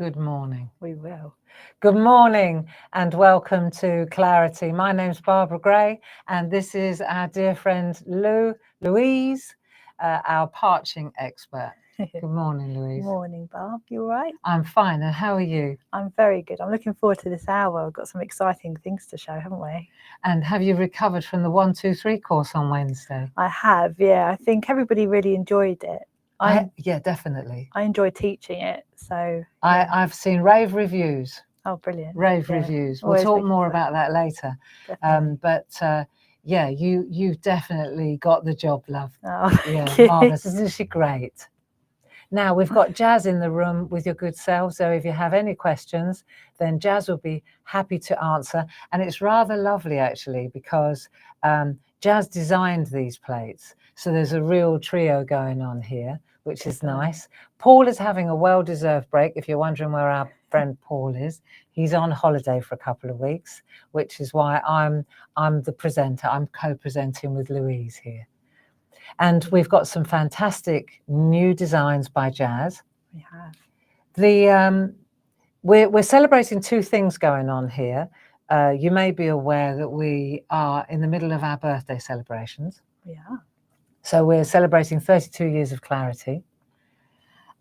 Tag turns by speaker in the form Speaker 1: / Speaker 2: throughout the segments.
Speaker 1: Good morning.
Speaker 2: We will.
Speaker 1: Good morning and welcome to Clarity. My name's Barbara Gray and this is our dear friend Louise, our parching expert. Good morning, Louise.
Speaker 2: Morning, Barb. You all right?
Speaker 1: I'm fine, and how are you?
Speaker 2: I'm very good. I'm looking forward to this hour. We've got some exciting things to show, haven't we?
Speaker 1: And have you recovered from the 1, 2, 3 course on Wednesday?
Speaker 2: I have, yeah. I think everybody really enjoyed it.
Speaker 1: Yeah, definitely.
Speaker 2: I enjoy teaching it, so
Speaker 1: yeah. I've seen rave reviews.
Speaker 2: Oh, brilliant.
Speaker 1: Rave reviews. We'll talk more about that later. Yeah, you've definitely got the job, love.
Speaker 2: Oh,
Speaker 1: yeah, marvellous. Isn't she great? Now, we've got Jazz in the room with your good self, so if you have any questions, then Jazz will be happy to answer. And it's rather lovely, actually, because Jazz designed these plates. So there's a real trio going on here, which is nice. Paul is having a well-deserved break. If you're wondering where our friend Paul is, he's on holiday for a couple of weeks, which is why I'm the presenter. I'm co-presenting with Louise here. And we've got some fantastic new designs by Jazz.
Speaker 2: We have.
Speaker 1: We're celebrating two things going on here. You may be aware that we are in the middle of our birthday celebrations.
Speaker 2: Yeah.
Speaker 1: So we're celebrating 32 years of Clarity.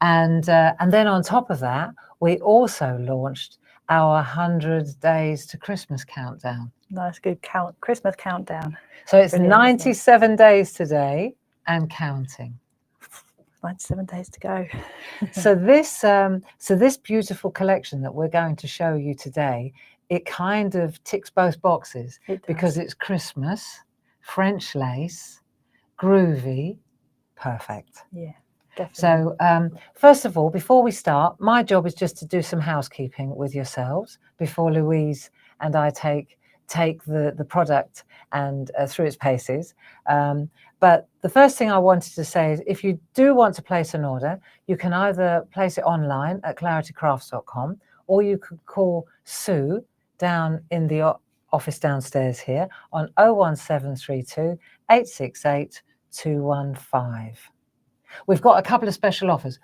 Speaker 1: And then on top of that, we also launched our 100 days to Christmas countdown.
Speaker 2: Nice, good Christmas countdown.
Speaker 1: So it's 97 days today and counting.
Speaker 2: 97 days to go.
Speaker 1: So this beautiful collection that we're going to show you today, it kind of ticks both boxes because it's Christmas, French lace, groovy, perfect.
Speaker 2: Yeah. Definitely.
Speaker 1: So first of all, before we start, my job is just to do some housekeeping with yourselves before Louise and I take the product and through its paces. But the first thing I wanted to say is if you do want to place an order, you can either place it online at claritycrafts.com or you could call Sue down in the office downstairs here on 01732 868 215. We've got a couple of special offers.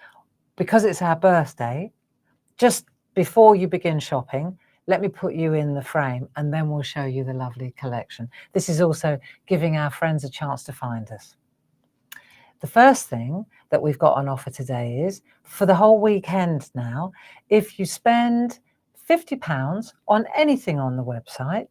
Speaker 1: Because it's our birthday, just before you begin shopping, let me put you in the frame and then we'll show you the lovely collection. This is also giving our friends a chance to find us. The first thing that we've got on offer today is, for the whole weekend now, if you spend £50 on anything on the website,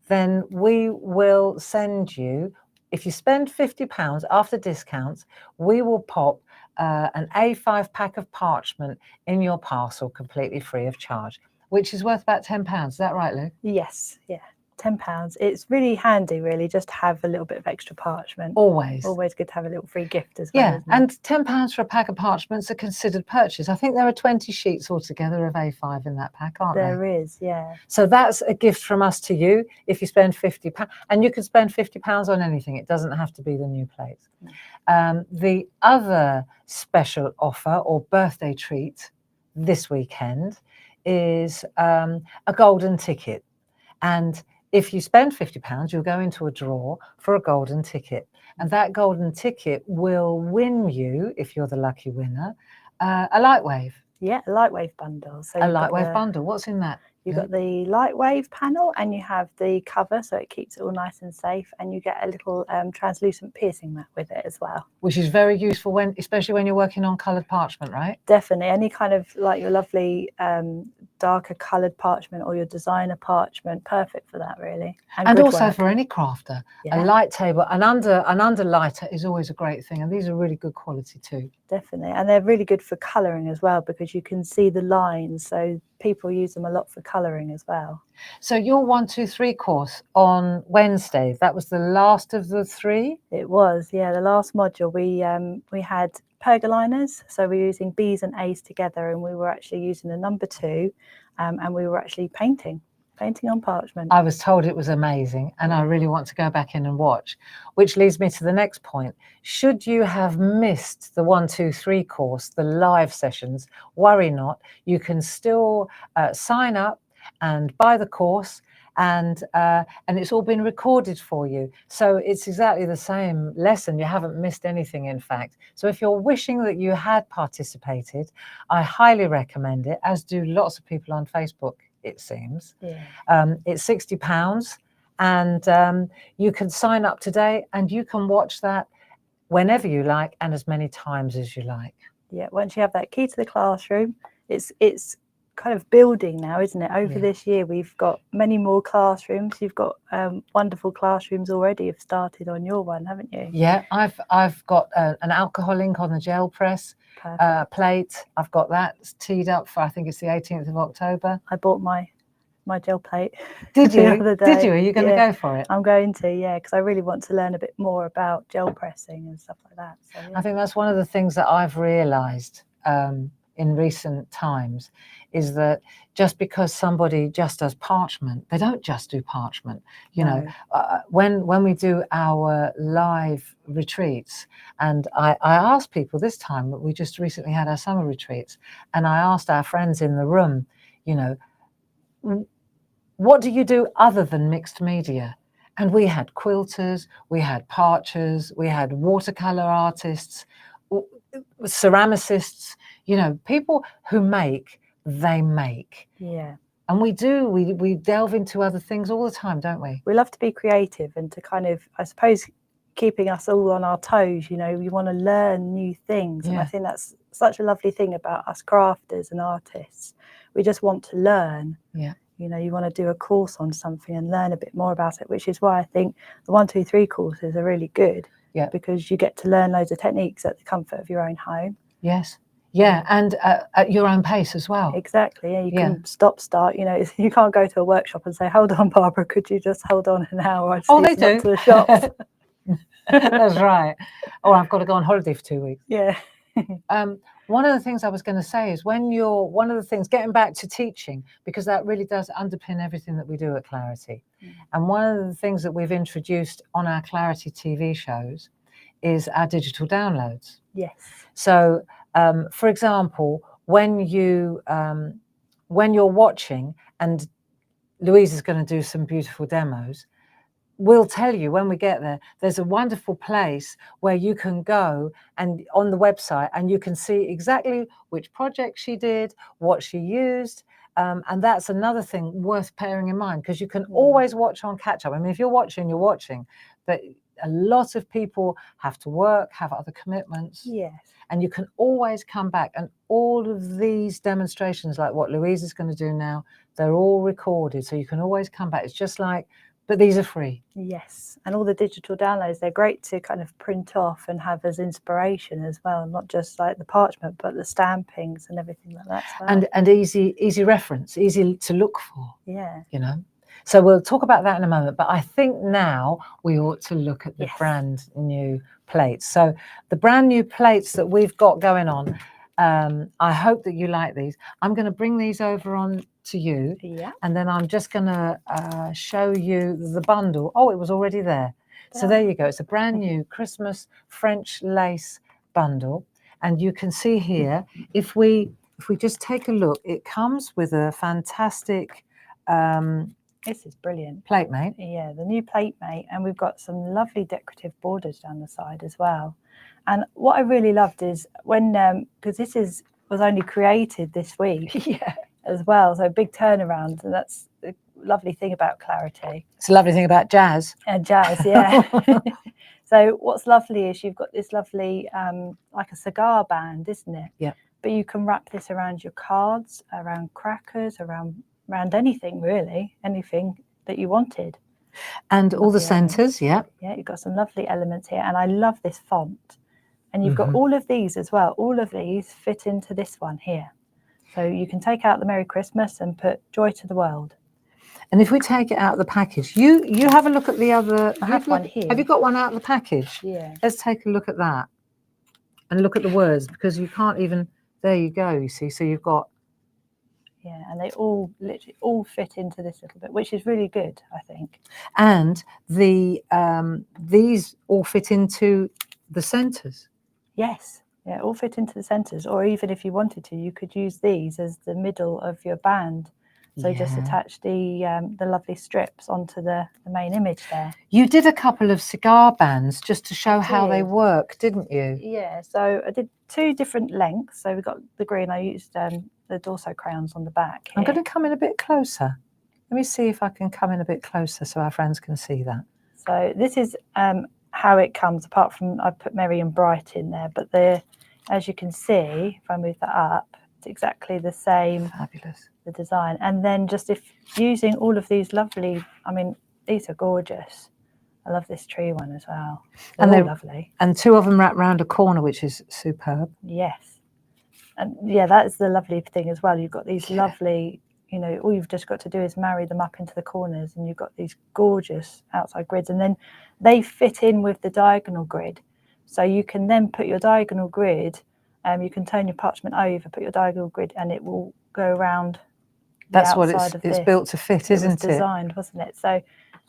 Speaker 1: then we will send you, if you spend £50 after discounts, we will pop an A5 pack of parchment in your parcel completely free of charge, which is worth about £10. Is that right, Lou?
Speaker 2: Yes, yeah, £10. It's really handy, really, just to have a little bit of extra parchment.
Speaker 1: Always
Speaker 2: good to have a little free gift as well.
Speaker 1: Yeah, and £10 for a pack of parchment's a considered purchase. I think there are 20 sheets altogether of A5 in that pack, aren't there?
Speaker 2: There is, yeah.
Speaker 1: So that's a gift from us to you if you spend £50. And you can spend £50 on anything. It doesn't have to be the new plates. The other special offer or birthday treat this weekend is a golden ticket. And if you spend £50, you'll go into a draw for a golden ticket. And that golden ticket will win you, if you're the lucky winner, a Lightwave.
Speaker 2: Yeah, a Lightwave bundle. So
Speaker 1: a Lightwave bundle. What's in that?
Speaker 2: You've got the Lightwave panel and you have the cover, so it keeps it all nice and safe, and you get a little translucent piercing mat with it as well.
Speaker 1: Which is very useful, especially when you're working on coloured parchment, right?
Speaker 2: Definitely. Any kind of like your lovely darker coloured parchment or your designer parchment, perfect for that, really.
Speaker 1: And also for any crafter, a light table, an under lighter is always a great thing, and these are really good quality too.
Speaker 2: Definitely, and they're really good for colouring as well because you can see the lines, so people use them a lot for colouring as well.
Speaker 1: So your 1, 2, 3 course on Wednesday, that was the last of the 3?
Speaker 2: It was, yeah, the last module. We had pergoliners, so we were using B's and A's together, and we were actually using the number 2, and we were actually painting on parchment.
Speaker 1: I was told it was amazing, and I really want to go back in and watch, which leads me to the next point. Should you have missed the 1, 2, 3 course, the live sessions, worry not. You can still sign up and buy the course, and it's all been recorded for you. So it's exactly the same lesson. You haven't missed anything, in fact. So if you're wishing that you had participated, I highly recommend it, as do lots of people on Facebook, it seems.
Speaker 2: Yeah.
Speaker 1: It's £60, and you can sign up today, and you can watch that whenever you like and as many times as you like.
Speaker 2: Yeah, once you have that key to the classroom, it's kind of building now, isn't it? Over this year, we've got many more classrooms. You've got wonderful classrooms already have started on your one, haven't you?
Speaker 1: Yeah, I've got an alcohol ink on the gel press plate. I've got that teed up for, I think it's the 18th of October.
Speaker 2: I bought my gel plate.
Speaker 1: Did you?
Speaker 2: The other day.
Speaker 1: Did you? Are you going to go for it?
Speaker 2: I'm going to, yeah, because I really want to learn a bit more about gel pressing and stuff like that. So, yeah.
Speaker 1: I think that's one of the things that I've realised in recent times, is that just because somebody just does parchment, they don't just do parchment. You know, when we do our live retreats, and I asked people this time, we just recently had our summer retreats, and I asked our friends in the room, you know, what do you do other than mixed media? And we had quilters, we had parchers, we had watercolor artists, ceramicists, you know, people who make, they make.
Speaker 2: Yeah.
Speaker 1: And we delve into other things all the time, don't we?
Speaker 2: We love to be creative and to kind of, I suppose, keeping us all on our toes. You know, we want to learn new things. And I think that's such a lovely thing about us crafters and artists. We just want to learn.
Speaker 1: Yeah.
Speaker 2: You know, you want to do a course on something and learn a bit more about it, which is why I think the 1, 2, 3 courses are really good.
Speaker 1: Yeah.
Speaker 2: Because you get to learn loads of techniques at the comfort of your own home.
Speaker 1: Yes. Yeah, and at your own pace as well.
Speaker 2: Exactly. Yeah, you can start. You know, you can't go to a workshop and say, "Hold on, Barbara, could you just hold on an hour?"
Speaker 1: Oh, they do.
Speaker 2: To the shops.
Speaker 1: That's right. Oh, I've got to go on holiday for 2 weeks.
Speaker 2: Yeah.
Speaker 1: One of the things I was going to say is one of the things, getting back to teaching, because that really does underpin everything that we do at Clarity. And one of the things that we've introduced on our Clarity TV shows is our digital downloads.
Speaker 2: Yes.
Speaker 1: So, for example, when you're watching, and Louise is going to do some beautiful demos, we'll tell you when we get there, there's a wonderful place where you can go and on the website, and you can see exactly which project she did, what she used. And that's another thing worth bearing in mind, because you can always watch on catch up. I mean, if you're watching, but a lot of people have to work, have other commitments.
Speaker 2: Yes.
Speaker 1: And you can always come back, and all of these demonstrations, like what Louise is going to do now, they're all recorded. So you can always come back. It's just like, but these are free. Yes.
Speaker 2: And all the digital downloads, they're great to kind of print off and have as inspiration as well, not just like the parchment, but the stampings and everything like that as well.
Speaker 1: And easy reference, easy to look for.
Speaker 2: Yeah.
Speaker 1: You know. So we'll talk about that in a moment, but I think now we ought to look at the brand new plates. So the brand new plates that we've got going on, I hope that you like these. I'm going to bring these over on to you, and then I'm just going to show you the bundle. Oh, it was already there. So there you go. It's a brand new Christmas French lace bundle, and you can see here, if we just take a look, it comes with a fantastic
Speaker 2: this is brilliant.
Speaker 1: Plate mate.
Speaker 2: Yeah, the new plate mate, and we've got some lovely decorative borders down the side as well. And what I really loved is when, because this was only created this week as well, so a big turnaround, and that's the lovely thing about Clarity.
Speaker 1: It's a lovely thing about jazz.
Speaker 2: And jazz, yeah. So what's lovely is you've got this lovely, like a cigar band, isn't it?
Speaker 1: Yeah.
Speaker 2: But you can wrap this around your cards, around crackers, around anything really, anything that you wanted.
Speaker 1: And all the centres,
Speaker 2: Yeah, you've got some lovely elements here, and I love this font. And you've got all of these as well. All of these fit into this one here. So you can take out the Merry Christmas and put Joy to the World.
Speaker 1: And if we take it out of the package, you have a look at the other.
Speaker 2: I have one here.
Speaker 1: Have you got one out of the package?
Speaker 2: Yeah.
Speaker 1: Let's take a look at that and look at the words, because you can't even, there you go, you see. So you've got,
Speaker 2: yeah, and they all literally all fit into this little bit, which is really good, I think.
Speaker 1: And the these all fit into the centres.
Speaker 2: Yes, yeah, all fit into the centres. Or even if you wanted to, you could use these as the middle of your band. So just attach the lovely strips onto the main image there.
Speaker 1: You did a couple of cigar bands just to show how they work, didn't you?
Speaker 2: Yeah, so I did 2 different lengths. So we got the green, I used the Dorso crayons on the back here.
Speaker 1: I'm going to come in a bit closer. Let me see if I can come in a bit closer so our friends can see that.
Speaker 2: So this is how it comes, apart from I put Merry and Bright in there, but as you can see, if I move that up, it's exactly the same.
Speaker 1: Fabulous.
Speaker 2: The design. And then just if using all of these lovely, I mean, these are gorgeous. I love this tree one as well. They're all lovely. And 2 of them wrap around a corner, which is superb. Yes. And yeah, that's the lovely thing as well. You've got these lovely, you know, all you've just got to do is marry them up into the corners, and you've got these gorgeous outside grids, and then they fit in with the diagonal grid. So you can then put your diagonal grid, you can turn your parchment over, put your diagonal grid, and it will go around. That's what it's built to fit, isn't it? It was designed, wasn't it? So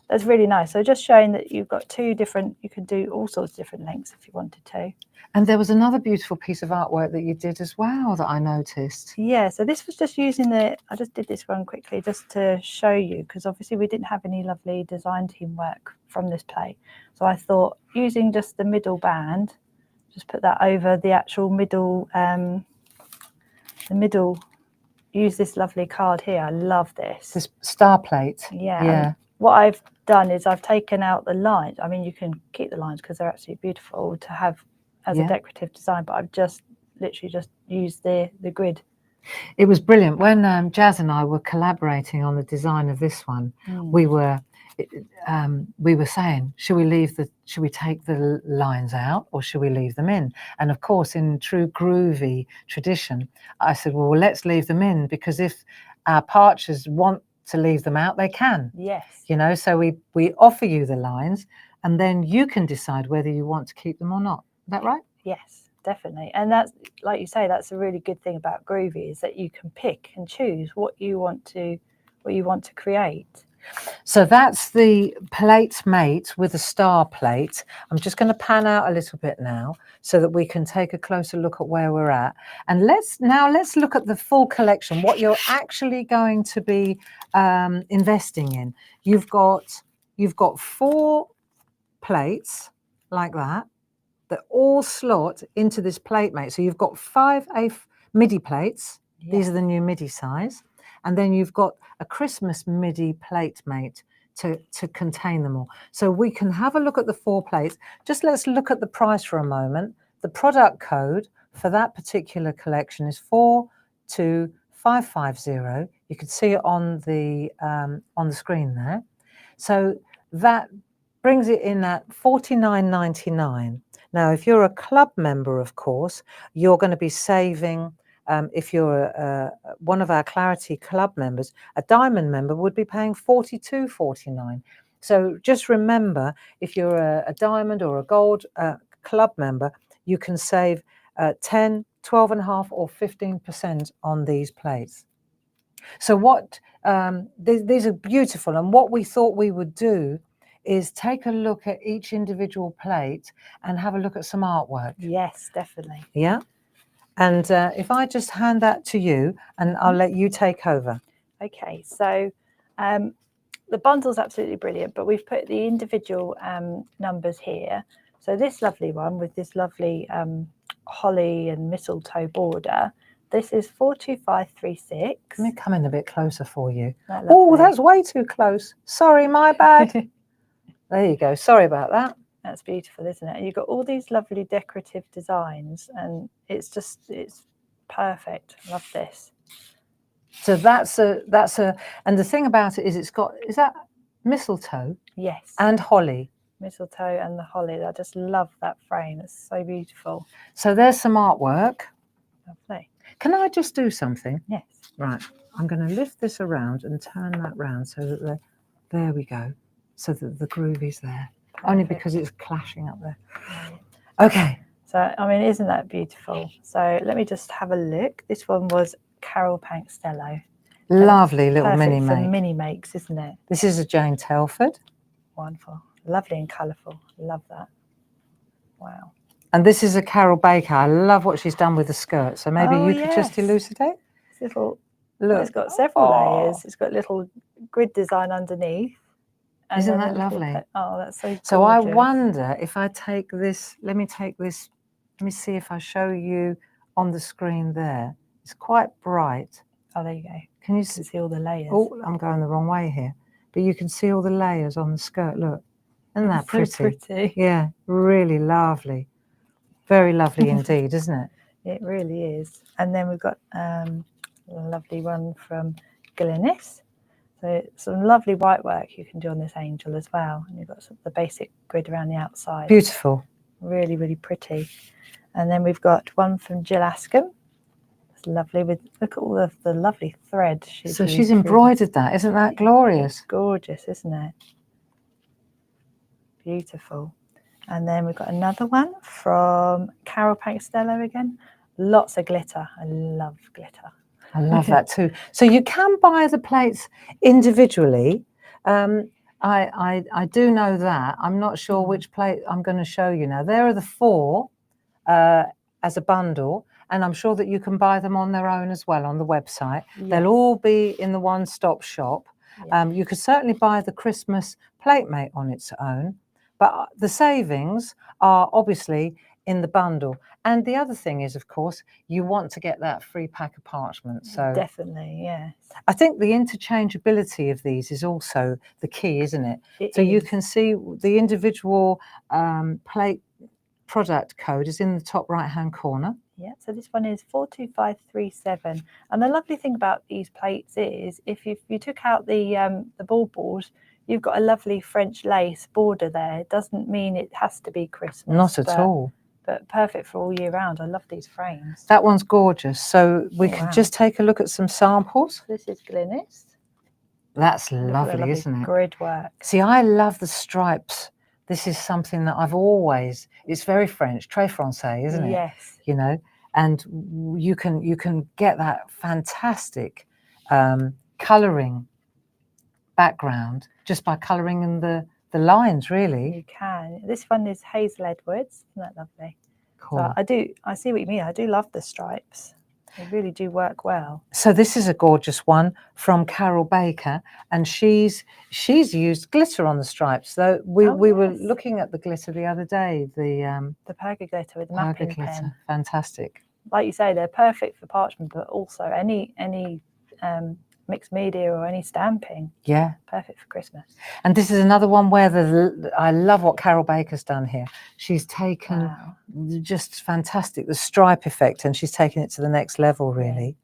Speaker 2: that's really nice. So just showing that you've got 2 different, you can do all sorts of different lengths if you wanted to. And there was another beautiful piece of artwork that you did as well that I noticed. Yeah, so this was just using I just did this one quickly just to show you, because obviously we didn't have any lovely design team work from this plate. So I thought using just the middle band, just put that over the actual middle, use this lovely card here. I love this. This star plate. Yeah. What I've done is I've taken out the lines. I mean, you can keep the lines because they're absolutely beautiful to have as a decorative design, but I've just literally just used the grid. It was brilliant. When Jazz and I were collaborating on the design of this one, we were saying, should we take the lines out or should we leave them in? And of course, in true Groovi tradition, I said, well, let's leave them in, because if our parchers want to leave them out, they can. Yes. You know, so we offer you the lines, and then you can decide whether you want to keep them or not. Is that right? Yes, definitely. And that's, like you say, that's a really good thing about Groovi, is that you can pick and choose what you want to create. So that's the plate mate with a star plate. I'm just going to pan out a little bit now so that we can take a closer look at where we're at. And let's look at the full collection, what you're actually going to be investing in. You've got 4 plates like that all slot into this plate mate. So you've got 5 Midi plates. Yes. These are the new Midi size. And then you've got a Christmas Midi plate mate to contain them all. So we can have a look at the 4 plates. Just let's look at the price for a moment. The product code for that particular collection is 42550. You can see it on the screen there. So that brings it in at $49.99. Now, if you're a club member, of course, you're going to be saving. If you're one of our Clarity Club members, a Diamond member would be paying $42.49. So just remember, if you're a Diamond or a Gold Club member, you can save 10, 12.5 or 15% on these plates. So these are beautiful, and what we thought we would do is take a look at each individual plate and have a look at some artwork. Yes, definitely. Yeah. And if I just hand that to you, and I'll let you take over. Okay, so the bundle's absolutely brilliant, but we've put the individual numbers here. So this lovely one with this lovely holly and mistletoe border, this is 42536. Let me come in a bit closer for you. Oh, that's way too close. Sorry, my bad. There you go. Sorry about that. That's beautiful, isn't it? You've got all these lovely decorative designs, and it's perfect. Love this. So that's a, and the thing about it is is that mistletoe? Yes. And holly. Mistletoe and the holly. I just love that frame. It's so beautiful. So there's some artwork. Lovely. Can I just do something? Yes. Right. I'm going to lift this around and turn that round so that there we go. So that the Groovi's there. Perfect. Only because it's clashing up there. Okay. So, I mean, isn't that beautiful? So let me just have a look. This one was Carol Pankstello. Lovely little mini make. For mini makes, isn't it? This is a Jane Telford. Wonderful. Lovely and colourful. Love that. Wow. And this is a Carol Baker. I love what she's done with the skirt. So maybe you could just elucidate. This little
Speaker 1: Look,
Speaker 2: it's got several layers. It's got little grid design underneath. And
Speaker 1: isn't
Speaker 2: then
Speaker 1: that lovely?
Speaker 2: Oh, that's so gorgeous.
Speaker 1: So I wonder if I take this, let me see if I show you on the screen there. It's quite bright.
Speaker 2: Oh, there you go.
Speaker 1: Can you
Speaker 2: see all the layers?
Speaker 1: Oh, I'm going the wrong way here. But you can see all the layers on the skirt. Look, isn't that pretty?
Speaker 2: So pretty.
Speaker 1: Yeah, really lovely. Very lovely indeed, isn't it?
Speaker 2: It really is. And then we've got a lovely one from Glynis. So some lovely white work you can do on this angel as well. And you've got the basic grid around the outside.
Speaker 1: Beautiful.
Speaker 2: Really, really pretty. And then we've got one from Jill Askham. It's lovely. Look at all of the lovely thread.
Speaker 1: She's embroidered that. Isn't that glorious?
Speaker 2: It's gorgeous, isn't it? Beautiful. And then we've got another one from Carol Pankstella again. Lots of glitter. I love glitter.
Speaker 1: I love that too. So you can buy the plates individually. I do know that. I'm not sure which plate I'm going to show you now. There are the 4 as a bundle, and I'm sure that you can buy them on their own as well on the website. Yes. They'll all be in the one-stop shop. Yes. You could certainly buy the Christmas plate mate on its own, but the savings are obviously in the bundle. And the other thing is, of course, you want to get that free pack of parchment. So
Speaker 2: definitely, yes.
Speaker 1: I think the interchangeability of these is also the key, isn't it? So you can see the individual plate product code is in the top right-hand corner.
Speaker 2: Yeah, so this one is 42537. And the lovely thing about these plates is if you took out the board, you've got a lovely French lace border there. It doesn't mean it has to be Christmas.
Speaker 1: Not at all.
Speaker 2: But perfect for all year round. I love these frames.
Speaker 1: That one's gorgeous. So we can just take a look at some samples.
Speaker 2: This is Glynis.
Speaker 1: That's lovely, isn't it?
Speaker 2: Grid work.
Speaker 1: See, I love the stripes. This is something that I've always, it's very French, très français, isn't it?
Speaker 2: Yes.
Speaker 1: You know, and you can get that fantastic colouring background just by colouring in the lines, really.
Speaker 2: You can. This one is Hazel Edwards. Isn't that lovely?
Speaker 1: Cool.
Speaker 2: So I see what you mean. I do love the stripes. They really do work well.
Speaker 1: So this is a gorgeous one from Carol Baker, and she's used glitter on the stripes. So we were looking at the glitter the other day, the
Speaker 2: Perga glitter with the mapping pen.
Speaker 1: Fantastic.
Speaker 2: Like you say, they're perfect for parchment, but also any mixed media or any stamping.
Speaker 1: Yeah.
Speaker 2: Perfect for Christmas.
Speaker 1: And this is another one where I love what Carol Baker's done here. She's taken just fantastic, the stripe effect, and she's taken it to the next level, really.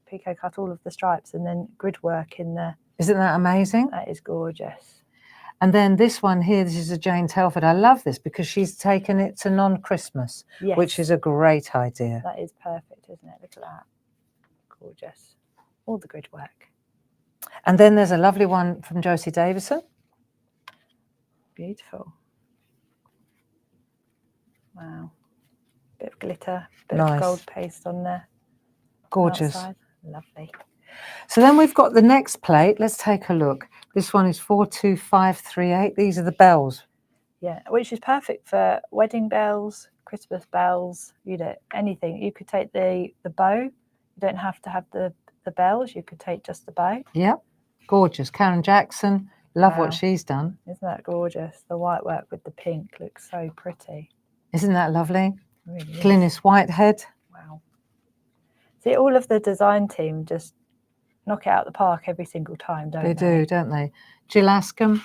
Speaker 2: Yeah. Pico cut all of the stripes and then grid work in there.
Speaker 1: Isn't that amazing?
Speaker 2: That is gorgeous.
Speaker 1: And then this one here, this is a Jane Telford. I love this because she's taken it to non-Christmas, which is a great idea.
Speaker 2: That is perfect, isn't it? Look at that. Gorgeous. All the grid work.
Speaker 1: And then there's a lovely one from Josie Davison.
Speaker 2: Beautiful. Wow. Bit of glitter, bit of gold paste on there.
Speaker 1: Gorgeous.
Speaker 2: Outside. Lovely.
Speaker 1: So then we've got the next plate. Let's take a look. This one is 42538. These are the bells.
Speaker 2: Yeah, which is perfect for wedding bells, Christmas bells, anything. You could take the bow. You don't have to have the bells. You could take just the bow.
Speaker 1: Yep. Gorgeous. Karen Jackson. Love what she's done.
Speaker 2: Isn't that gorgeous? The white work with the pink looks so pretty.
Speaker 1: Isn't that lovely?
Speaker 2: Really
Speaker 1: Glynis Whitehead.
Speaker 2: Wow. See, all of the design team just knock it out the park every single time, don't they?
Speaker 1: They do, don't they? Jill Askham.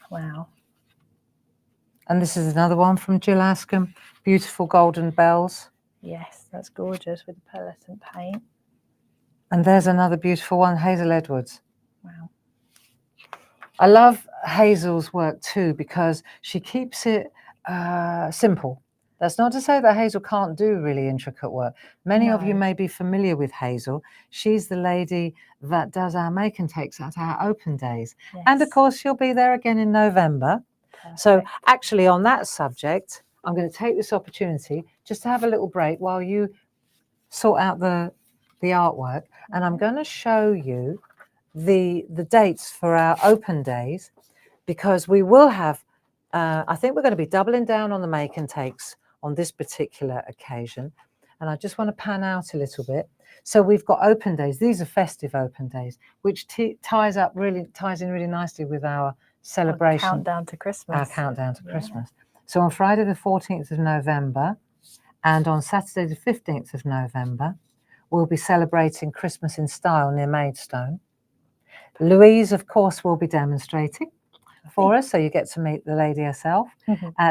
Speaker 2: Wow.
Speaker 1: And this is another one from Jill Askham. Beautiful golden bells.
Speaker 2: Yes, that's gorgeous with the pearlescent paint.
Speaker 1: And there's another beautiful one, Hazel Edwards.
Speaker 2: Wow.
Speaker 1: I love Hazel's work too because she keeps it simple. That's not to say that Hazel can't do really intricate work. Many of you may be familiar with Hazel. She's the lady that does our make and takes at our open days. Yes. And of course, she'll be there again in November. Perfect. So actually on that subject, I'm going to take this opportunity just to have a little break while you sort out the artwork. And I'm going to show you the dates for our open days, because we will have, I think we're going to be doubling down on the make and takes on this particular occasion. And I just want to pan out a little bit. So we've got open days. These are festive open days, which ties in really nicely with our celebration.
Speaker 2: Our countdown to Christmas.
Speaker 1: Our countdown to Christmas. So on Friday the 14th of November and on Saturday the 15th of November, we'll be celebrating Christmas in style near Maidstone. Louise, of course, will be demonstrating for us, so you get to meet the lady herself.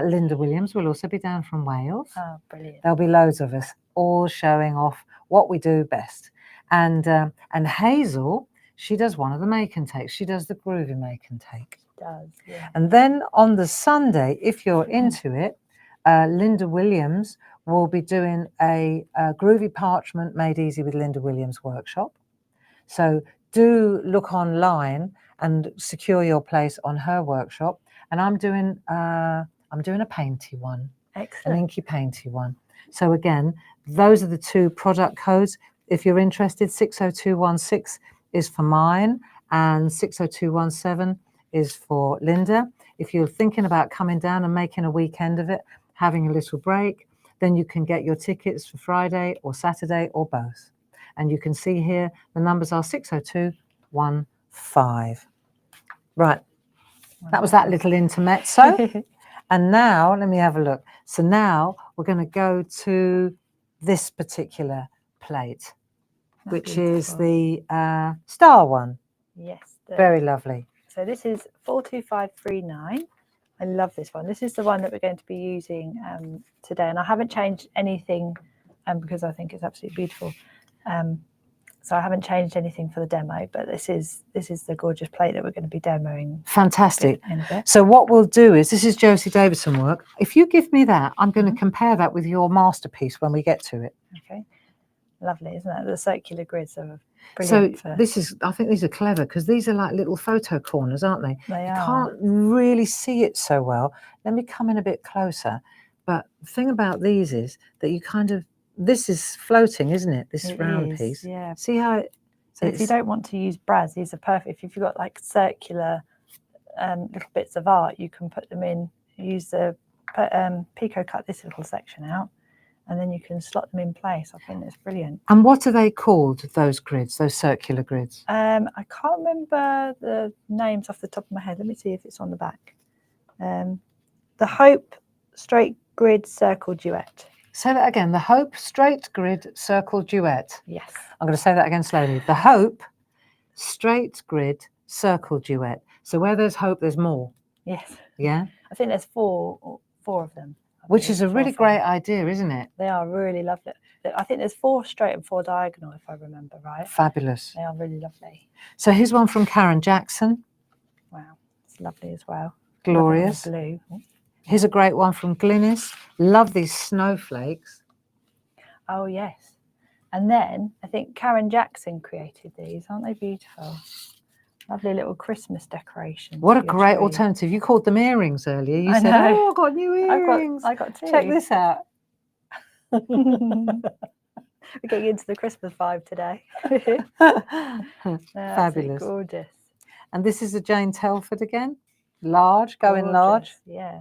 Speaker 1: Linda Williams will also be down from Wales.
Speaker 2: Oh, brilliant.
Speaker 1: There'll be loads of us all showing off what we do best. And Hazel, she does one of the make and takes. She does the Groovi make and take.
Speaker 2: She does, yeah.
Speaker 1: And then on the Sunday, if you're into it, Linda Williams will be doing a Groovi Parchment Made Easy with Linda Williams workshop. So do look online and secure your place on her workshop. And I'm doing a painty one.
Speaker 2: Excellent.
Speaker 1: An inky painty one. So again, those are the two product codes. If you're interested, 60216 is for mine and 60217 is for Linda. If you're thinking about coming down and making a weekend of it, having a little break, then you can get your tickets for Friday or Saturday or both. And you can see here, the numbers are 60215. Right, that was that little intermezzo. And now, let me have a look. So now we're going to go to this particular plate, which is the star one.
Speaker 2: Yes.
Speaker 1: Very lovely.
Speaker 2: So this is 42539. I love this one. This is the one that we're going to be using today. And I haven't changed anything because I think it's absolutely beautiful. So I haven't changed anything for the demo, but this is the gorgeous plate that we're going to be demoing.
Speaker 1: Fantastic. So what we'll do is, this is Josie Davidson work. If you give me that, I'm going to compare that with your masterpiece when we get to it.
Speaker 2: Okay. Lovely, isn't it? The circular grids are brilliant.
Speaker 1: So this is, I think these are clever because these are like little photo corners, aren't they?
Speaker 2: They are.
Speaker 1: You can't really see it so well. Let me come in a bit closer. But the thing about these is that you kind of, this is floating, isn't it? This round piece.
Speaker 2: Yeah.
Speaker 1: See how it.
Speaker 2: So if you don't want to use brads, these are perfect. If you've got like circular little bits of art, you can put them in. Use the Pico cut this little section out, and then you can slot them in place. I think it's brilliant.
Speaker 1: And what are they called? Those grids, those circular grids.
Speaker 2: I can't remember the names off the top of my head. Let me see if it's on the back. The Hope Straight Grid Circle Duet.
Speaker 1: Say that again. The Hope Straight Grid Circle Duet.
Speaker 2: Yes.
Speaker 1: I'm going to say that again slowly. The Hope Straight Grid Circle Duet. So where there's hope, there's more.
Speaker 2: Yes.
Speaker 1: Yeah.
Speaker 2: I think there's four of them.
Speaker 1: Which is a really great idea, isn't it?
Speaker 2: They are really lovely. I think there's 4 straight and 4 diagonal, if I remember right.
Speaker 1: Fabulous.
Speaker 2: They are really lovely.
Speaker 1: So here's one from Karen Jackson.
Speaker 2: Wow, it's lovely as well.
Speaker 1: Glorious.
Speaker 2: Blue.
Speaker 1: Here's a great one from Glynis. Love these snowflakes.
Speaker 2: Oh, yes. And then I think Karen Jackson created these. Aren't they beautiful? Lovely little Christmas decorations.
Speaker 1: What a great alternative. You called them earrings earlier. You said, oh, I got new earrings.
Speaker 2: I got 2.
Speaker 1: Check this out.
Speaker 2: We're getting into the Christmas vibe today.
Speaker 1: Fabulous.
Speaker 2: Gorgeous.
Speaker 1: And this is a Jane Telford again. Large, going large.
Speaker 2: Yeah.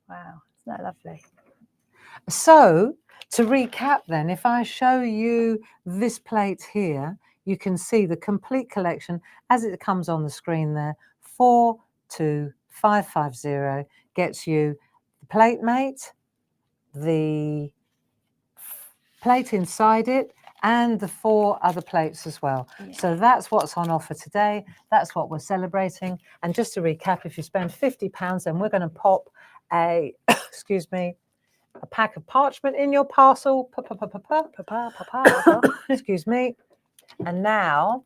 Speaker 2: Wow. Isn't that lovely?
Speaker 1: So to recap then, if I show you this plate here, you can see the complete collection as it comes on the screen there. 42550 gets you the plate mate, the plate inside it, and the 4 other plates as well. Yeah. So that's what's on offer today. That's what we're celebrating. And just to recap, if you spend £50, then we're going to pop a, excuse me, a pack of parchment in your parcel. Excuse me. And now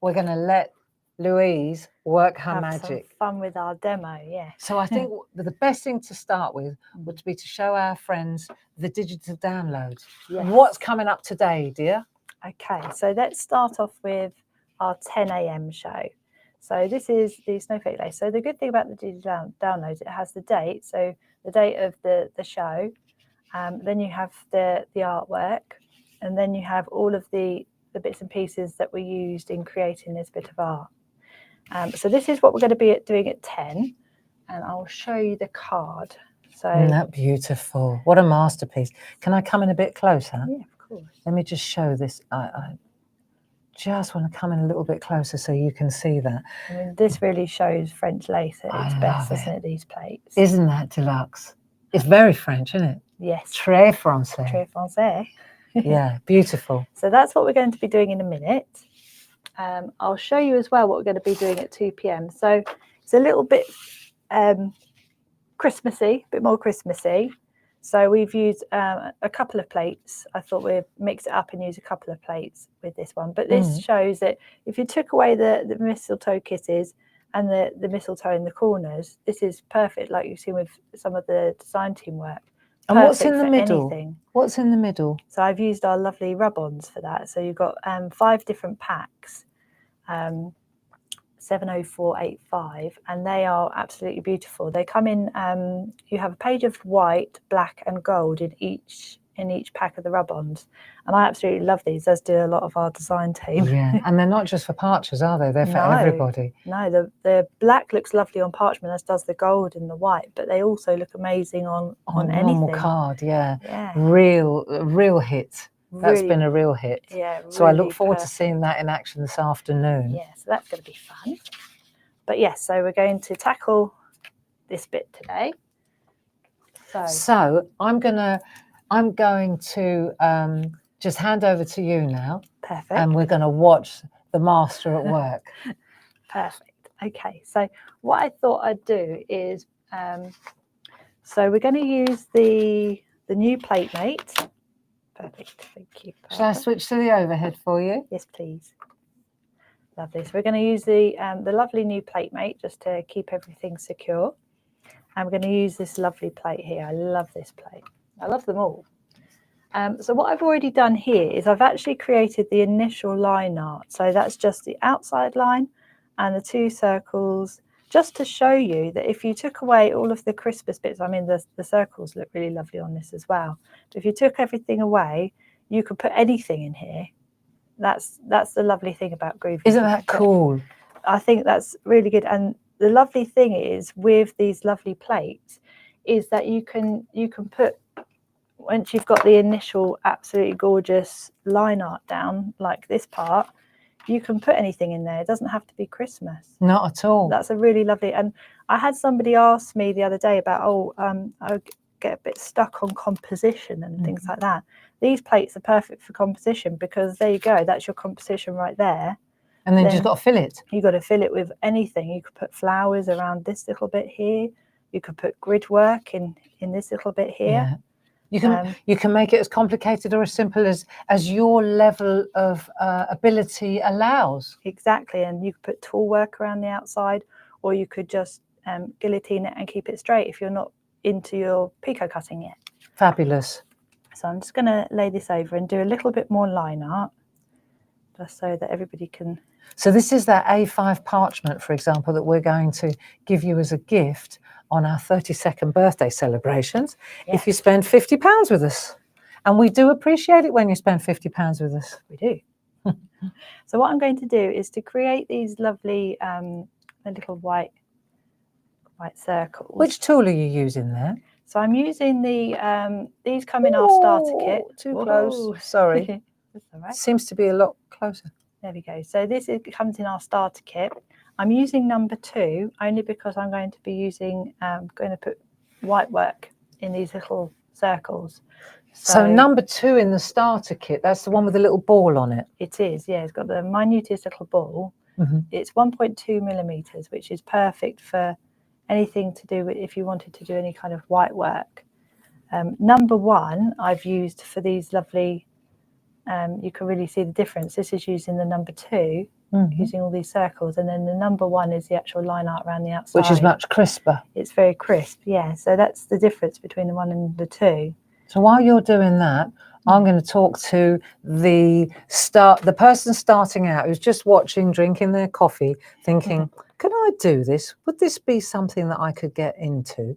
Speaker 1: we're going to let Louise work her magic.
Speaker 2: Some fun with our demo, yeah.
Speaker 1: So I think the best thing to start with would be to show our friends the digital downloads. Yes. What's coming up today, dear?
Speaker 2: Okay, so let's start off with our 10 a.m. show. So this is the Snowflake Lace. So the good thing about the digital downloads, it has the date, so the date of the show. Then you have the artwork, and then you have all of the bits and pieces that were used in creating this bit of art. So this is what we're going to be doing at 10, and I'll show you the card. So
Speaker 1: isn't that beautiful? What a masterpiece. Can I come in a bit closer?
Speaker 2: yeah, of course.
Speaker 1: Let me just show this. I just want to come in a little bit closer so you can see that.
Speaker 2: I mean, this really shows French lace at its best,
Speaker 1: love
Speaker 2: doesn't it, these plates?
Speaker 1: Isn't that deluxe? It's very French, isn't it?
Speaker 2: Yes.
Speaker 1: Très français.
Speaker 2: Très français.
Speaker 1: Yeah, beautiful.
Speaker 2: So that's what we're going to be doing in a minute. I'll show you as well what we're going to be doing at 2 p.m. So it's a little bit Christmassy, a bit more Christmassy. So we've used a couple of plates. I thought we'd mix it up and use a couple of plates with this one. But this shows that if you took away the mistletoe kisses and the mistletoe in the corners, this is perfect, like you've seen with some of the design team work.
Speaker 1: And what's in the middle?
Speaker 2: Anything.
Speaker 1: What's in the middle?
Speaker 2: So I've used our lovely rub-ons for that. So you've got 5 different packs. 70485, and they are absolutely beautiful. They come in, you have a page of white, black and gold in each pack of the rub-ons, and I absolutely love these, as do a lot of our design team.
Speaker 1: Yeah, and they're not just for parchers, are they? They're for everybody.
Speaker 2: No, the black looks lovely on parchment, as does the gold and the white, but they also look amazing on anything.
Speaker 1: Normal card. Yeah.
Speaker 2: Yeah.
Speaker 1: Real hit. That's been a real hit.
Speaker 2: Yeah.
Speaker 1: So I look forward to seeing that in action this afternoon.
Speaker 2: Yeah, so that's going to be fun. But yes, so we're going to tackle this bit today.
Speaker 1: So I'm going to just hand over to you now.
Speaker 2: Perfect.
Speaker 1: And we're going to watch the master at work.
Speaker 2: Perfect. Okay, so what I thought I'd do is, so we're going to use the new plate mate. Perfect, thank you. Perfect.
Speaker 1: Shall I switch to the overhead for you?
Speaker 2: Yes, please. Lovely. So we're going to use the lovely new plate mate just to keep everything secure. And we're going to use this lovely plate here. I love this plate. I love them all. So what I've already done here is I've actually created the initial line art. So that's just the outside line and the 2 circles, just to show you that if you took away all of the Christmas bits, I mean, the circles look really lovely on this as well. But if you took everything away, you could put anything in here. That's the lovely thing about Groovi.
Speaker 1: Isn't that cool?
Speaker 2: I think that's really good. And the lovely thing is with these lovely plates is that you can put, once you've got the initial absolutely gorgeous line art down, like this part, you can put anything in there. It doesn't have to be Christmas.
Speaker 1: Not at all.
Speaker 2: That's a really lovely. And I had somebody ask me the other day about, I get a bit stuck on composition and things like that. These plates are perfect for composition because there you go. That's your composition right there.
Speaker 1: And then you just got to fill it.
Speaker 2: You've got to fill it with anything. You could put flowers around this little bit here. You could put grid work in this little bit here.
Speaker 1: Yeah. You can make it as complicated or as simple as your level of ability allows.
Speaker 2: Exactly, and you could put tool work around the outside, or you could just guillotine it and keep it straight if you're not into your picot cutting yet.
Speaker 1: Fabulous.
Speaker 2: So I'm just going to lay this over and do a little bit more line art, just so that everybody can.
Speaker 1: So this is that A5 parchment, for example, that we're going to give you as a gift on our 32nd birthday celebrations, if you spend £50 with us. And we do appreciate it when you spend £50 with us.
Speaker 2: We do. So what I'm going to do is to create these lovely little white circles.
Speaker 1: Which tool are you using there?
Speaker 2: So I'm using these come in our starter kit.
Speaker 1: Too close. Sorry.
Speaker 2: That's all right.
Speaker 1: Seems to be a lot closer.
Speaker 2: There we go. So this comes in our starter kit. I'm using number 2 only because I'm going to be using, going to put white work in these little circles.
Speaker 1: So number 2 in the starter kit, that's the one with the little ball on it.
Speaker 2: It is, yeah. It's got the minutest little ball. It's 1.2 millimeters, which is perfect for anything to do with if you wanted to do any kind of white work. Number 1 I've used for these lovely, you can really see the difference. This is using the number 2, using all these circles, and then the number 1 is the actual line art around the outside.
Speaker 1: Which is much crisper.
Speaker 2: It's very crisp, yeah. So that's the difference between the 1 and the 2.
Speaker 1: So while you're doing that, I'm going to talk to the person starting out who's just watching, drinking their coffee, thinking, can I do this? Would this be something that I could get into?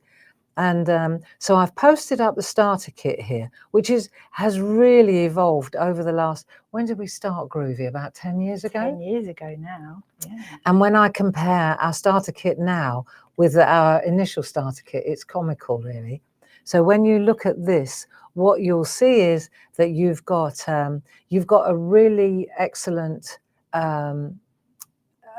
Speaker 1: And so I've posted up the starter kit here, which has really evolved over the last, when did we start Groovi? About 10 years ago?
Speaker 2: 10 years ago now, yeah.
Speaker 1: And when I compare our starter kit now with our initial starter kit, it's comical, really. So when you look at this, what you'll see is that you've got a really excellent,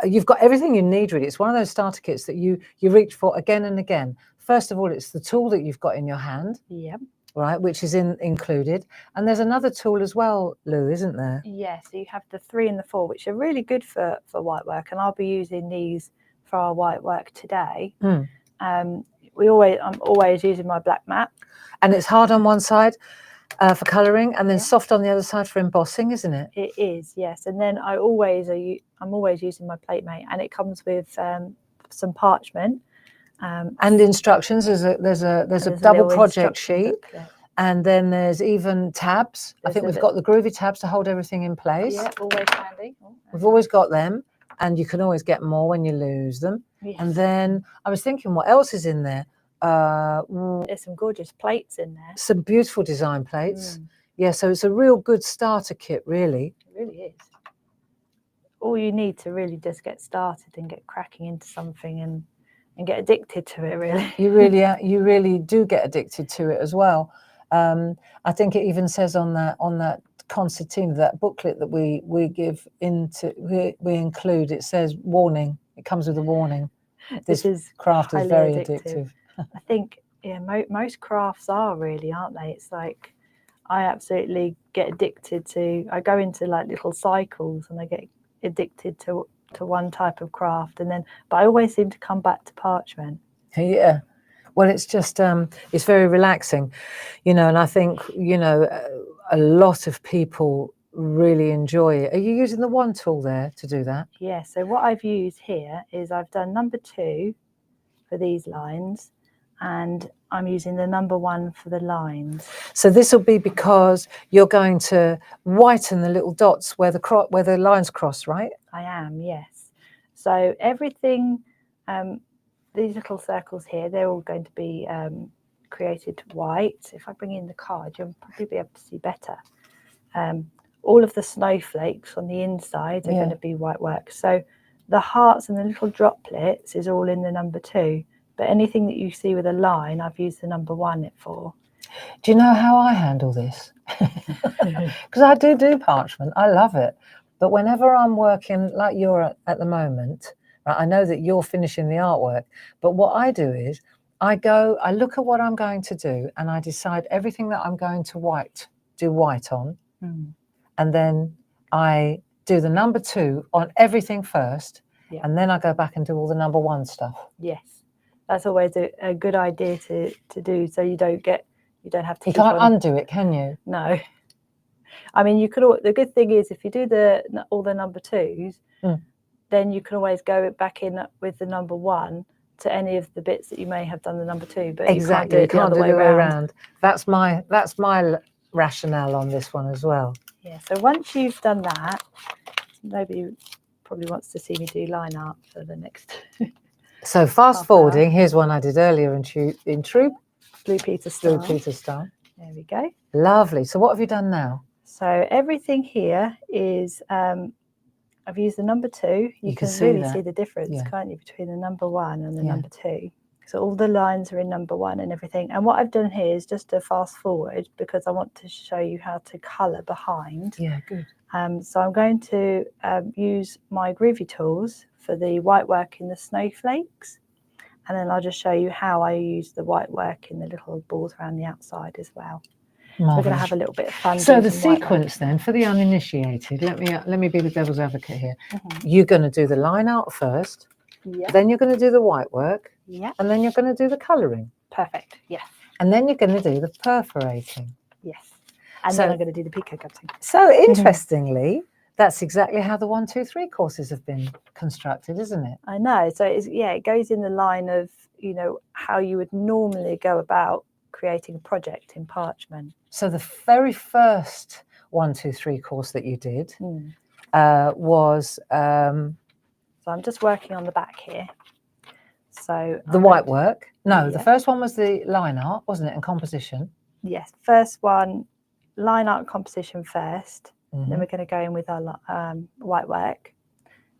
Speaker 1: you've got everything you need really. It's one of those starter kits that you reach for again and again. First of all, it's the tool that you've got in your hand.
Speaker 2: Yep.
Speaker 1: Right, which is included. And there's another tool as well, Lou, isn't there?
Speaker 2: Yeah, so you have the 3 and the 4, which are really good for white work, and I'll be using these for our white work today. I'm always using my black mat.
Speaker 1: And it's hard on one side for colouring, and then soft on the other side for embossing, isn't it?
Speaker 2: It is, yes. And then I'm always using my plate mate, and it comes with some parchment.
Speaker 1: And instructions. There's a double project sheet, booklet. And then there's even tabs. I think we've got the Groovi tabs to hold everything in place.
Speaker 2: Yeah, always handy.
Speaker 1: We've always got them, and you can always get more when you lose them. Yes. And then I was thinking, what else is in there?
Speaker 2: There's some gorgeous plates in there.
Speaker 1: Some beautiful design plates. Yeah, so it's a real good starter kit, really.
Speaker 2: It really is. All you need to really just get started and get cracking into something and get addicted to it, really.
Speaker 1: You really do get addicted to it as well. I think it even says on that concertina, that booklet that we include, it says warning. It comes with a warning. This craft is very addictive.
Speaker 2: I think most crafts are really, aren't they? It's like I absolutely get addicted to. I go into like little cycles, and I get addicted to one type of craft, but I always seem to come back to parchment.
Speaker 1: Yeah. Well, it's just it's very relaxing, and I think a lot of people really enjoy it. Are you using the one tool there to do that?
Speaker 2: Yeah, so what I've used here is I've done number 2 for these lines, and I'm using the number 1 for the lines.
Speaker 1: So this will be because you're going to whiten the little dots where the lines cross, right?
Speaker 2: I am, yes. So everything, these little circles here, they're all going to be created white. If I bring in the card, you'll probably be able to see better. All of the snowflakes on the inside are going to be white work. So the hearts and the little droplets is all in the number 2. But anything that you see with a line, I've used the number 1 for.
Speaker 1: Do you know how I handle this? Because I do parchment. I love it. But whenever I'm working like you're at the moment, right, I know that you're finishing the artwork. But what I do is I look at what I'm going to do, and I decide everything that I'm going to do white on. And then I do the number 2 on everything first. Yeah. And then I go back and do all the number 1 stuff.
Speaker 2: Yes. That's always a good idea to do, so you don't have to.
Speaker 1: You can't undo it, can you?
Speaker 2: No. I mean, you could. The good thing is, if you do all the number 2s, then you can always go back in with the number 1 to any of the bits that you may have done the number 2. But
Speaker 1: exactly,
Speaker 2: you can't do it the other way around.
Speaker 1: That's my rationale on this one as well.
Speaker 2: Yeah. So once you've done that, nobody probably wants to see me do line art for the next.
Speaker 1: So fast forwarding, here's one I did earlier in true
Speaker 2: Blue Peter style. There we go.
Speaker 1: Lovely. So what have you done now?
Speaker 2: So everything here is, I've used the number 2. You can really see the difference, can't you, between the number 1 and the number 2. So all the lines are in number 1 and everything. And what I've done here is just to fast forward, because I want to show you how to colour behind.
Speaker 1: Yeah, good.
Speaker 2: So I'm going to use my Groovi tools for the white work in the snowflakes, and then I'll just show you how I use the white work in the little balls around the outside as well. So we're going to have a little bit of fun.
Speaker 1: So the sequence then, for the uninitiated, let me be the devil's advocate here. You're going to do the line art first, then you're going to do the white work, and then you're going to do the colouring.
Speaker 2: Perfect, yes.
Speaker 1: And then you're going to do the perforating.
Speaker 2: Yes. And then I'm going to do the pico cutting.
Speaker 1: So interestingly, that's exactly how the 1, 2, 3 courses have been constructed, isn't it?
Speaker 2: I know. So it goes in the line of, how you would normally go about creating a project in parchment.
Speaker 1: So the very first 1, 2, 3 course that you did was...
Speaker 2: So I'm just working on the back here. So
Speaker 1: the white work. No, the first one was the line art, wasn't it, and composition?
Speaker 2: Yes, first one, line art and composition first. Then we're going to go in with our white work.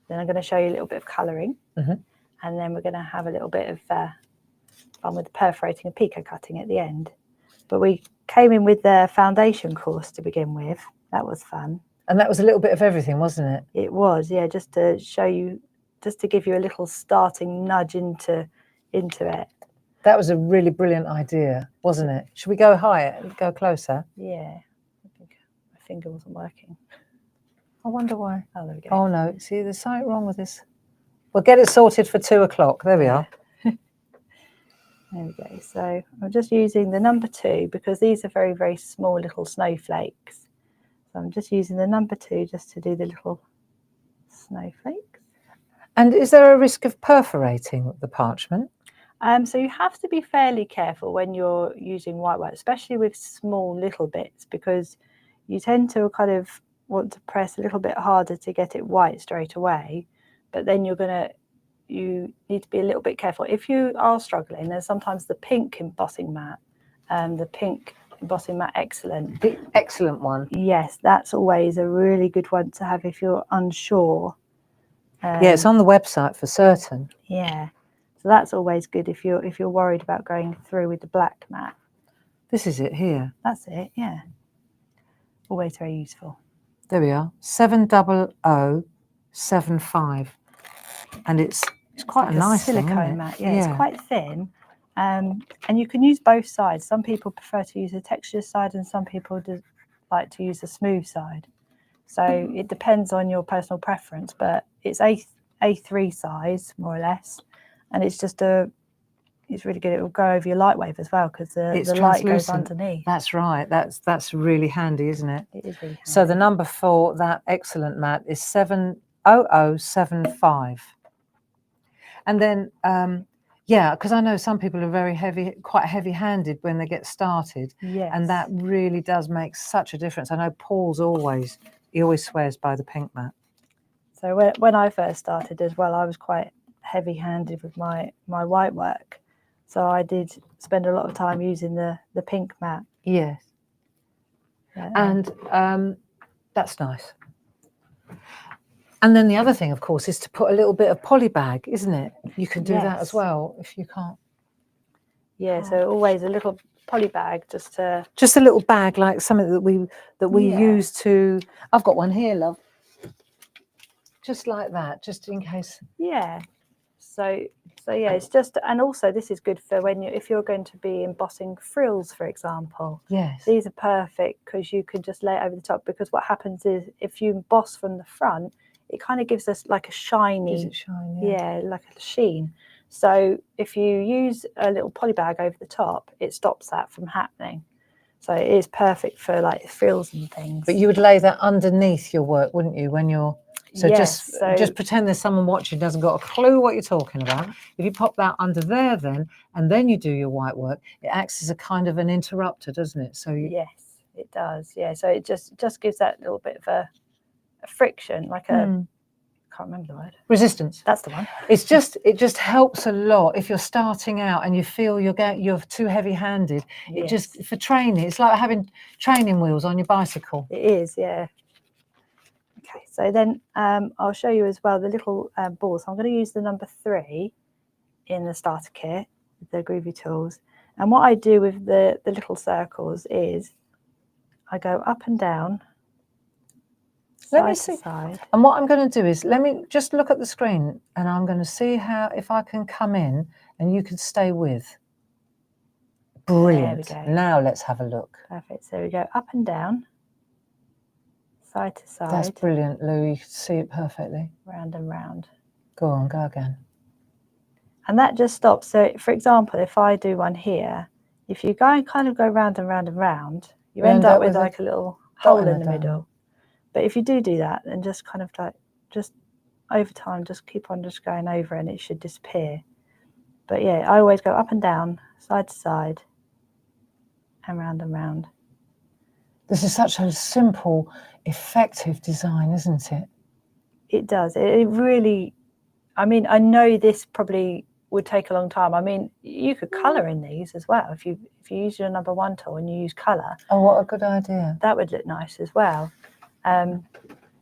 Speaker 2: Then I'm going to show you a little bit of colouring. And then we're going to have a little bit of fun with perforating and pico cutting at the end. But we came in with the foundation course to begin with. That was fun.
Speaker 1: And that was a little bit of everything, wasn't it?
Speaker 2: It was, yeah, just to show you, just to give you a little starting nudge into it.
Speaker 1: That was a really brilliant idea, wasn't it? Should we go higher, go closer?
Speaker 2: Yeah, I think my finger wasn't working.
Speaker 1: I wonder why.
Speaker 2: Oh, there we go.
Speaker 1: Oh no, see, there's something wrong with this. We'll get it sorted for 2 o'clock. There we are.
Speaker 2: There we go. So I'm just using the number 2 because these are very, very small little snowflakes. So I'm just using the number 2 just to do the little snowflakes.
Speaker 1: And is there a risk of perforating the parchment?
Speaker 2: So you have to be fairly careful when you're using white work, especially with small little bits, because you tend to kind of want to press a little bit harder to get it white straight away. But then you need to be a little bit careful. If you are struggling, there's sometimes the pink embossing mat, the pink embossing mat excellent.
Speaker 1: The excellent one.
Speaker 2: Yes, that's always a really good one to have if you're unsure.
Speaker 1: Yeah, it's on the website for certain.
Speaker 2: Yeah, so that's always good if you're worried about going through with the black mat.
Speaker 1: This is it here.
Speaker 2: That's it, yeah. Always very useful.
Speaker 1: There we are, 70075. And it's quite
Speaker 2: like
Speaker 1: a nice
Speaker 2: silicone mat. Yeah, it's quite thin. And you can use both sides. Some people prefer to use the texture side and some people like to use the smooth side. So it depends on your personal preference, but it's A3 size, more or less. And it's really good. It will go over your light wave as well because the light goes underneath.
Speaker 1: That's right. That's really handy, isn't it?
Speaker 2: It is really handy.
Speaker 1: So the number for that excellent mat is 70075. And then, yeah, because I know some people are quite heavy-handed when they get started.
Speaker 2: Yes.
Speaker 1: And that really does make such a difference. I know Paul's always swears by the pink mat.
Speaker 2: So when I first started as well, I was quite heavy-handed with my white work. So I did spend a lot of time using the pink mat.
Speaker 1: Yes. And that's nice. And then the other thing, of course, is to put a little bit of polybag, isn't it? You can do that as well if you can't.
Speaker 2: Yeah, so always a little polybag just a
Speaker 1: little bag, like something that we use to. I've got one here, love. Just like that, just in case.
Speaker 2: Yeah. So yeah, it's just, and also this is good for if you're going to be embossing frills, for example.
Speaker 1: Yes.
Speaker 2: These are perfect because you can just lay it over the top. Because what happens is if you emboss from the front, it kind of gives us like a shiny.
Speaker 1: Gives it shine,
Speaker 2: yeah, like a sheen. So if you use a little polybag over the top, it stops that from happening. So it is perfect for like frills and things.
Speaker 1: But you would lay that underneath your work, wouldn't you, when you're. So
Speaker 2: yes,
Speaker 1: just pretend there's someone watching who doesn't got a clue what you're talking about. If you pop that under there and then you do your white work, it acts as a kind of an interrupter, doesn't it? So
Speaker 2: yes, it does. Yeah, so it just gives that little bit of a friction, like a I can't remember the word.
Speaker 1: Resistance.
Speaker 2: That's the one.
Speaker 1: It just helps a lot if you're starting out and you feel you're too heavy-handed. It just for training, it's like having training wheels on your bicycle.
Speaker 2: It is, yeah. Okay, so then I'll show you as well the little balls. So I'm going to use the number 3 in the starter kit with the Groovi tools. And what I do with the little circles is I go up and down, side to side.
Speaker 1: And what I'm going to do is let me just look at the screen and I'm going to see if I can come in and you can stay with. Brilliant.
Speaker 2: There we go.
Speaker 1: Now let's have a look.
Speaker 2: Perfect. So we go up and down, side to side.
Speaker 1: That's brilliant, Lou. You can see it perfectly.
Speaker 2: Round and round.
Speaker 1: Go on, go again.
Speaker 2: And that just stops. So, for example, if I do one here, if you kind of go round and round and round, you end up with like a little hole in the middle. But if you do that, then just kind of like, just over time, just keep on just going over and it should disappear. But yeah, I always go up and down, side to side, and round.
Speaker 1: This is such a simple, effective design, isn't it?
Speaker 2: It does. It really, I mean, I know this probably would take a long time. I mean, you could colour in these as well. If you use your number 1 tool and you use colour.
Speaker 1: Oh, what a good idea.
Speaker 2: That would look nice as well.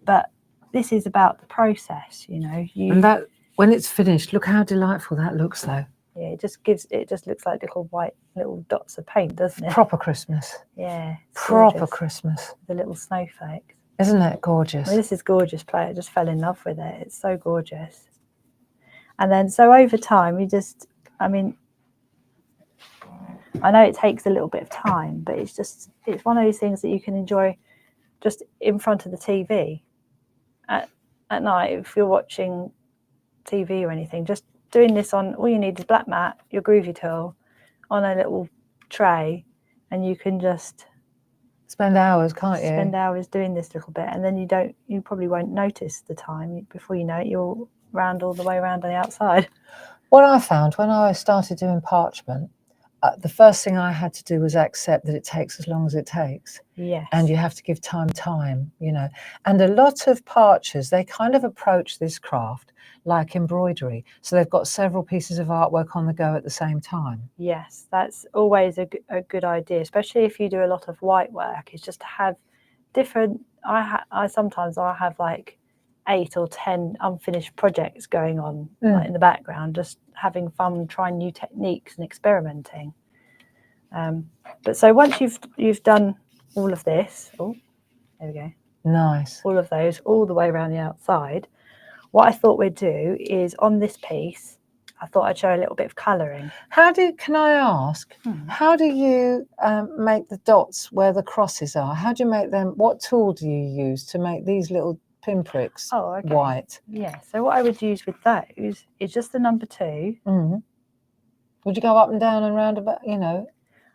Speaker 2: But this is about the process, you know.
Speaker 1: And that, when it's finished, look how delightful that looks, though.
Speaker 2: Yeah, it just looks like little dots of paint, doesn't it?
Speaker 1: Proper Christmas.
Speaker 2: Yeah.
Speaker 1: Proper
Speaker 2: Gorgeous.
Speaker 1: Christmas.
Speaker 2: The little snowflakes.
Speaker 1: Isn't it gorgeous?
Speaker 2: Well, this is gorgeous play. I just fell in love with it. It's so gorgeous. And then, so over time, I mean, I know it takes a little bit of time, but it's one of those things that you can enjoy just in front of the TV at night. If you're watching TV or anything, just doing this on, all you need is black mat, your Groovi tool on a little tray, and you can just
Speaker 1: spend hours, can't you?
Speaker 2: Spend hours doing this little bit, and then you probably won't notice the time. Before you know it, you're all the way around on the outside.
Speaker 1: What I found when I started doing parchment, the first thing I had to do was accept that it takes as long as it takes.
Speaker 2: Yes.
Speaker 1: And you have to give time, you know. And a lot of parchers, they kind of approach this craft like embroidery. So they've got several pieces of artwork on the go at the same time.
Speaker 2: Yes, that's always a good idea, especially if you do a lot of white work. It's just to have different, sometimes I have like 8 or 10 unfinished projects going on like in the background, just having fun, trying new techniques and experimenting. But so once you've done all of this, oh, there we go.
Speaker 1: Nice.
Speaker 2: All of those, all the way around the outside. What I thought we'd do is on this piece, I thought I'd show a little bit of colouring.
Speaker 1: Can I ask, how do you make the dots where the crosses are? How do you make them? What tool do you use to make these little pinpricks white?
Speaker 2: Yeah, so what I would use with those is just the number 2.
Speaker 1: Would you go up and down and round about, you know,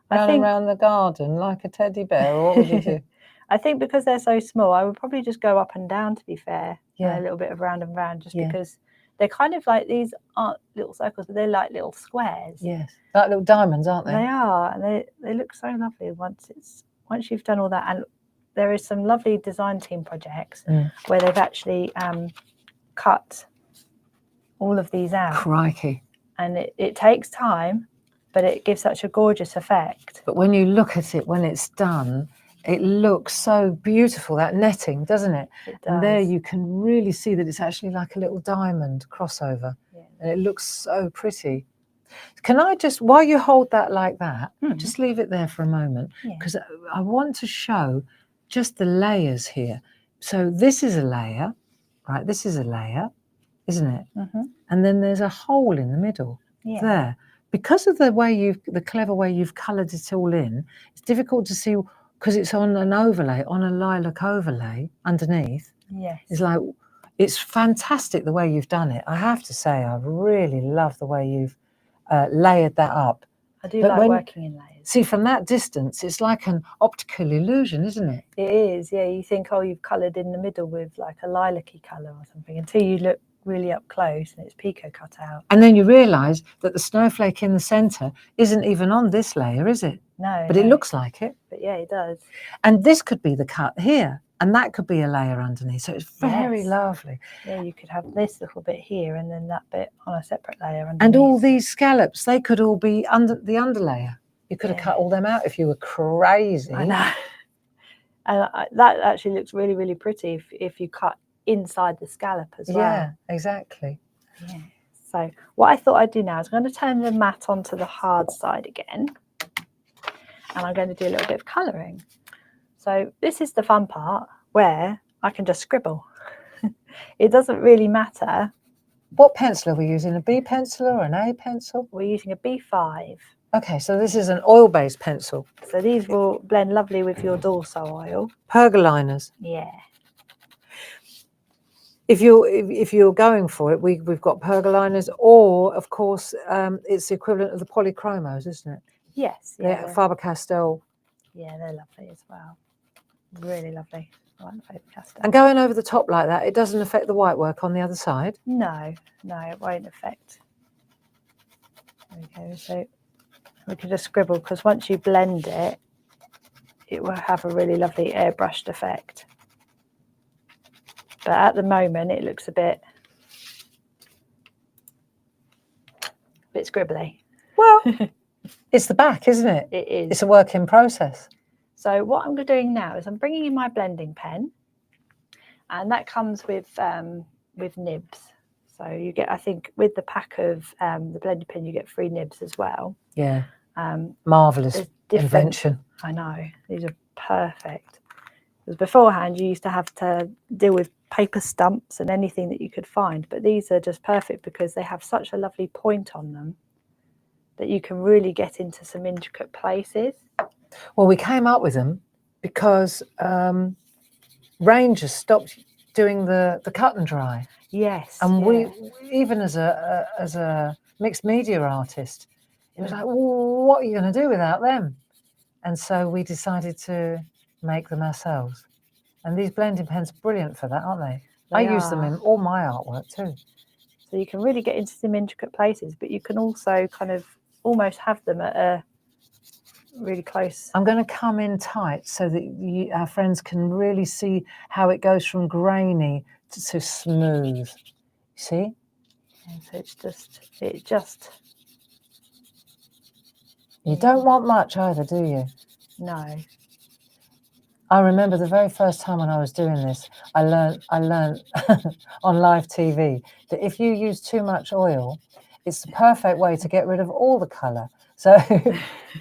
Speaker 1: and round the garden like a teddy bear, or what would you do?
Speaker 2: I think because they're so small, I would probably just go up and down, to be fair. Yeah. A little bit of round and round, just because they're kind of like, these aren't little circles, but they're like little squares.
Speaker 1: Yes, like little diamonds, aren't they?
Speaker 2: They are, and they look so lovely once you've done all that. And there is some lovely design team projects where they've actually cut all of these out.
Speaker 1: Crikey.
Speaker 2: And it takes time, but it gives such a gorgeous effect.
Speaker 1: But when you look at it when it's done, it looks so beautiful, that netting, doesn't it?
Speaker 2: It does.
Speaker 1: And there you can really see that it's actually like a little diamond crossover. Yeah. And it looks so pretty. Can I just, while you hold that like that, just leave it there for a moment, because I want to show just the layers here. So this is a layer, right? This is a layer, isn't it? And then there's a hole in the middle there. Because of the clever way you've coloured it all in, it's difficult to see because it's on an overlay, on a lilac overlay underneath.
Speaker 2: Yes.
Speaker 1: It's fantastic the way you've done it. I have to say, I really love the way you've layered that up.
Speaker 2: I do like working in layers.
Speaker 1: See, from that distance, it's like an optical illusion, isn't it?
Speaker 2: It is, yeah. You think, oh, you've coloured in the middle with like a lilac-y colour or something, until you look really up close and it's pico cut out.
Speaker 1: And then you realise that the snowflake in the centre isn't even on this layer, is it?
Speaker 2: No.
Speaker 1: But it looks like it.
Speaker 2: But yeah, it does.
Speaker 1: And this could be the cut here, and that could be a layer underneath. So it's very lovely.
Speaker 2: Yeah, you could have this little bit here and then that bit on a separate layer underneath.
Speaker 1: And all these scallops, they could all be under the underlayer. You could have cut all them out if you were crazy.
Speaker 2: I know. And that actually looks really, really pretty if you cut inside the scallop as well.
Speaker 1: Yeah, exactly.
Speaker 2: Yeah. So what I thought I'd do now is I'm going to turn the mat onto the hard side again. And I'm going to do a little bit of colouring. So this is the fun part where I can just scribble. It doesn't really matter.
Speaker 1: What pencil are we using? A B pencil or an A pencil?
Speaker 2: We're using a B5.
Speaker 1: Okay, so this is an oil-based pencil.
Speaker 2: So these will blend lovely with your Dorso oil.
Speaker 1: Pergoliners.
Speaker 2: Yeah.
Speaker 1: If you're going for it, we've got pergoliners, or of course it's the equivalent of the polychromos, isn't it?
Speaker 2: Yes.
Speaker 1: Yeah. Faber-Castell.
Speaker 2: Yeah, they're lovely as well. Really lovely. I like Faber-Castell.
Speaker 1: And going over the top like that, it doesn't affect the white work on the other side?
Speaker 2: No, it won't affect. There we go. So we can just scribble, because once you blend it, it will have a really lovely airbrushed effect. But at the moment, it looks a bit scribbly. Well,
Speaker 1: it's the back, isn't it?
Speaker 2: It is.
Speaker 1: It's a work in process.
Speaker 2: So what I'm doing now is I'm bringing in my blending pen, and that comes with nibs. So you get, I think, with the pack of the blending pen, you get 3 nibs as well.
Speaker 1: Yeah. Marvellous invention.
Speaker 2: I know, these are perfect. Because beforehand, you used to have to deal with paper stumps and anything that you could find, but these are just perfect because they have such a lovely point on them that you can really get into some intricate places.
Speaker 1: Well, we came up with them because Rangers stopped doing the cut and dry.
Speaker 2: Yes.
Speaker 1: And we, even as a mixed media artist, it was like, well, what are you going to do without them? And so we decided to make them ourselves. And these blending pens are brilliant for that, aren't they? I use them in all my artwork too.
Speaker 2: So you can really get into some intricate places, but you can also kind of almost have them at a really close.
Speaker 1: I'm going to come in tight so that our friends can really see how it goes from grainy to smooth. See?
Speaker 2: And so it just.
Speaker 1: You don't want much either, do you?
Speaker 2: No.
Speaker 1: I remember the very first time when I was doing this, I learned on live TV that if you use too much oil, it's the perfect way to get rid of all the colour. So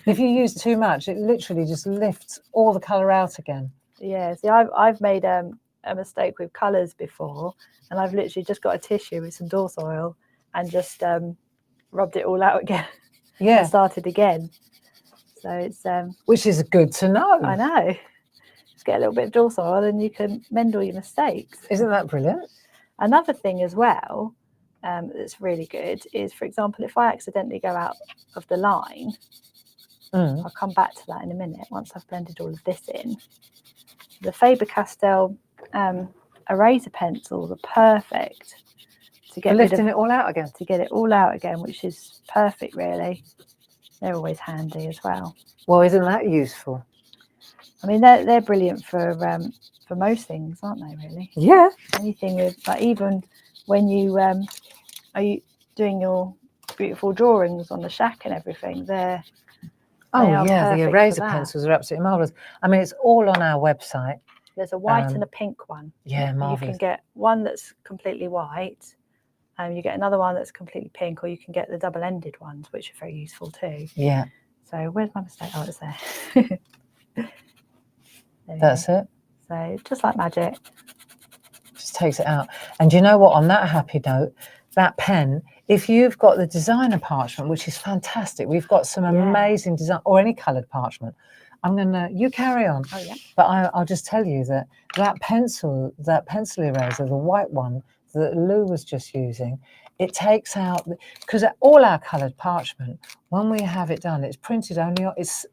Speaker 1: if you use too much, it literally just lifts all the colour out again.
Speaker 2: Yeah, see, I've made a mistake with colours before, and I've literally just got a tissue with some Dorse oil and just rubbed it all out again.
Speaker 1: Yeah.
Speaker 2: And started again. So it's
Speaker 1: which is good to know.
Speaker 2: I know. Just get a little bit of Dorse oil and you can mend all your mistakes.
Speaker 1: Isn't that brilliant?
Speaker 2: Another thing as well that's really good is, for example, if I accidentally go out of the line, I'll come back to that in a minute once I've blended all of this in. The Faber-Castell eraser pencils are perfect to get
Speaker 1: lifting it all out again.
Speaker 2: To get it all out again, which is perfect, really. They're always handy as well.
Speaker 1: Well, isn't that useful?
Speaker 2: I mean, they're brilliant for most things, aren't they? Really?
Speaker 1: Yeah.
Speaker 2: Anything with, like, even when you are you doing your beautiful drawings on the shack and everything, they're
Speaker 1: the eraser pencils are absolutely marvellous. I mean, it's all on our website.
Speaker 2: There's a white and a pink one.
Speaker 1: Yeah, marvellous.
Speaker 2: You can get one that's completely white, you get another one that's completely pink, or you can get the double-ended ones, which are very useful too.
Speaker 1: Yeah.
Speaker 2: So where's my mistake? Oh, it's there.
Speaker 1: That's it.
Speaker 2: So just like magic.
Speaker 1: Just takes it out. And you know what? On that happy note, that pen, if you've got the designer parchment, which is fantastic, we've got some amazing design, or any coloured parchment. You carry on.
Speaker 2: Oh, yeah.
Speaker 1: But I'll just tell you that pencil eraser, the white one that Lou was just using, it takes out, because all our coloured parchment, when we have it done, it's printed only on, it's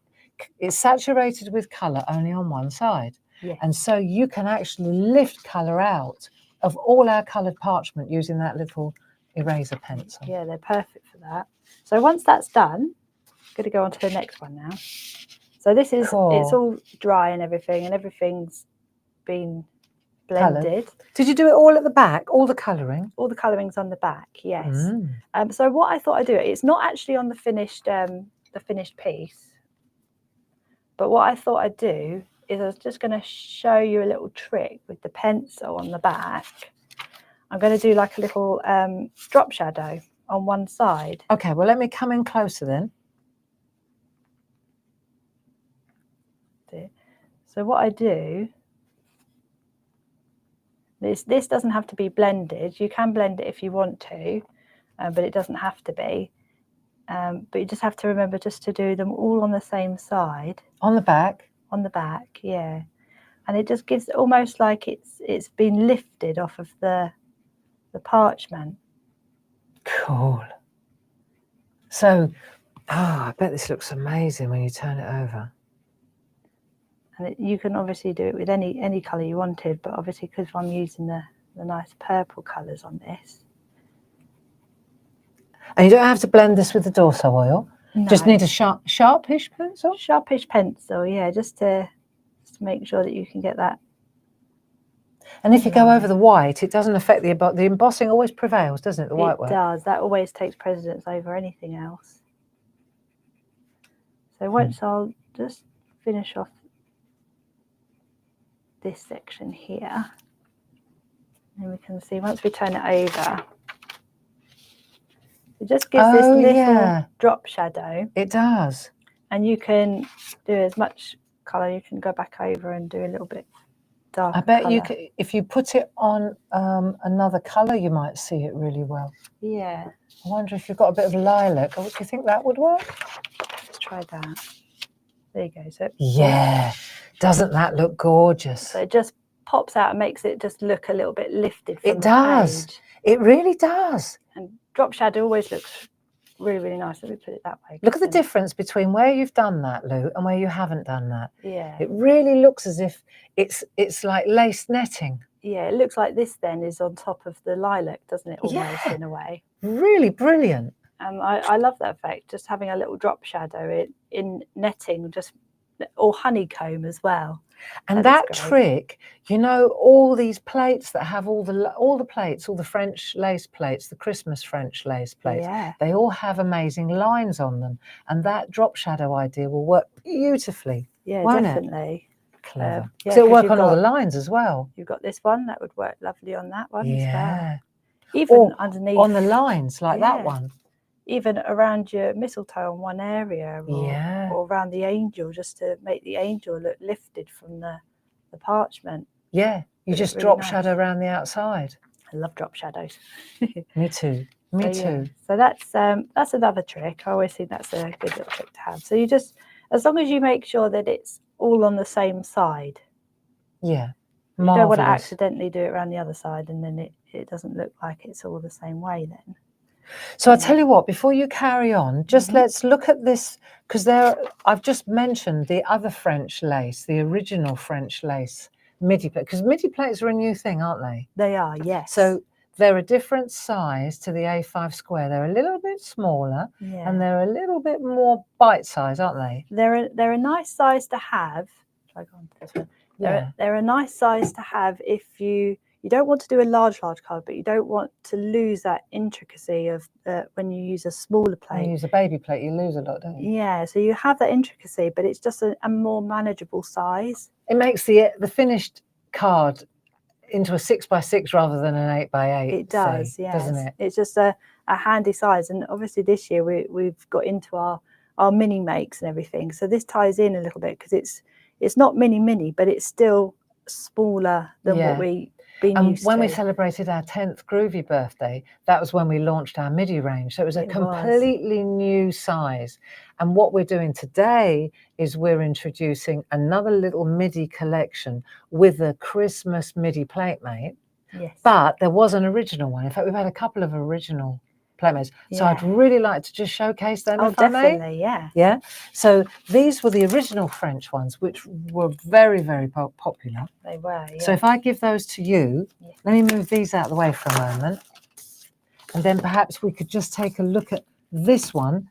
Speaker 1: saturated with colour only on one side.
Speaker 2: Yes.
Speaker 1: And so you can actually lift colour out of all our coloured parchment using that little eraser pencil.
Speaker 2: Yeah, they're perfect for that. So once that's done, I'm going to go on to the next one now. So this is,
Speaker 1: cool.
Speaker 2: It's all dry and everything's been blended.
Speaker 1: Did you do it all at the back, all the colouring?
Speaker 2: All the colouring's on the back, yes. So what I thought I'd do, it's not actually on the finished piece, but what I thought I'd do is I was just going to show you a little trick with the pencil on the back. I'm going to do like a little drop shadow on one side.
Speaker 1: Okay, well, let me come in closer then.
Speaker 2: So what I do, this doesn't have to be blended. You can blend it if you want to, but it doesn't have to be. But you just have to remember just to do them all on the same side.
Speaker 1: On the back?
Speaker 2: On the back, yeah. And it just gives almost like it's been lifted off of the parchment.
Speaker 1: Cool. So, I bet this looks amazing when you turn it over.
Speaker 2: And you can obviously do it with any colour you wanted, but obviously because I'm using the nice purple colours on this.
Speaker 1: And you don't have to blend this with the Dorso oil.
Speaker 2: No.
Speaker 1: Just need a sharpish pencil?
Speaker 2: Sharpish pencil, yeah, just to make sure that you can get that.
Speaker 1: And if you go over the white, it doesn't affect the embossing always prevails, doesn't it, the white work?
Speaker 2: It does. That always takes precedence over anything else. So once I'll just finish off this section here, and we can see once we turn it over, It just gives this little
Speaker 1: yeah,
Speaker 2: drop shadow,
Speaker 1: it does.
Speaker 2: and you can do as much colour. You can go back over and do a little bit darker.
Speaker 1: I bet
Speaker 2: colour.
Speaker 1: you could, if you put it on another colour, you might see it really well.
Speaker 2: Yeah.
Speaker 1: I wonder if you've got a bit of lilac. Do you think that would work?
Speaker 2: Let's try that. There you go. So
Speaker 1: yeah, doesn't that look gorgeous?
Speaker 2: So it just pops out and makes it just look a little bit lifted from
Speaker 1: it
Speaker 2: the
Speaker 1: does.
Speaker 2: page.
Speaker 1: It really does.
Speaker 2: And drop shadow always looks really, really nice. Let me put it that way.
Speaker 1: Look at the difference between where you've done that, Lou, and where you haven't done that.
Speaker 2: Yeah.
Speaker 1: It really looks as if it's like lace netting.
Speaker 2: Yeah, it looks like this then is on top of the lilac, doesn't it, almost, in a way?
Speaker 1: Really brilliant.
Speaker 2: I love that effect, just having a little drop shadow in netting, or honeycomb as well.
Speaker 1: And that trick, you know, all these plates that have all the plates, all the French lace plates, the Christmas French lace plates, they all have amazing lines on them. And that drop shadow idea will work beautifully.
Speaker 2: Yeah,
Speaker 1: won't
Speaker 2: definitely.
Speaker 1: Clever. So it'll work on all the lines as well.
Speaker 2: You've got this one, that would work lovely on that one as well.
Speaker 1: Even
Speaker 2: or underneath.
Speaker 1: On the lines, like that one.
Speaker 2: Even around your mistletoe on one area, or around the angel, just to make the angel look lifted from the parchment.
Speaker 1: Yeah, you just drop shadow around the outside.
Speaker 2: I love drop shadows.
Speaker 1: Me too. Me too.
Speaker 2: So that's another trick. I always think that's a good little trick to have. So you just, as long as you make sure that it's all on the same side.
Speaker 1: Yeah.
Speaker 2: You don't want to accidentally do it around the other side, and then it doesn't look like it's all the same way then.
Speaker 1: So I'll tell you what, before you carry on, just let's look at this, because I've just mentioned the other French lace, the original French lace midi plate, because midi plates are a new thing, aren't they?
Speaker 2: They are, yes.
Speaker 1: So they're a different size to the A5 square. They're a little bit smaller, and they're a little bit more bite size, aren't they?
Speaker 2: They're a nice size to have. Try going to this one. They're a nice size to have if you don't want to do a large card, but you don't want to lose that intricacy of when you use a smaller plate.
Speaker 1: When you use a baby plate, you lose a lot, don't you?
Speaker 2: Yeah, so you have that intricacy, but it's just a more manageable size.
Speaker 1: It makes the finished card into a 6x6 rather than an 8x8.
Speaker 2: It does, yes.
Speaker 1: Doesn't it?
Speaker 2: It's just a handy size, and obviously this year we've got into our mini makes and everything, so this ties in a little bit because it's not mini, but it's still smaller than what we've been used to.
Speaker 1: And when we celebrated our 10th Groovi birthday, that was when we launched our midi range. So it was a completely new size. And what we're doing today is we're introducing another little midi collection with a Christmas midi platemate.
Speaker 2: Yes.
Speaker 1: But there was an original one. In fact, we've had a couple of original playmates. So I'd really like to just showcase them, if I may.
Speaker 2: Definitely, yeah.
Speaker 1: Yeah. So these were the original French ones, which were very, very popular.
Speaker 2: They were, yeah.
Speaker 1: So if I give those to you, let me move these out of the way for a moment. And then perhaps we could just take a look at this one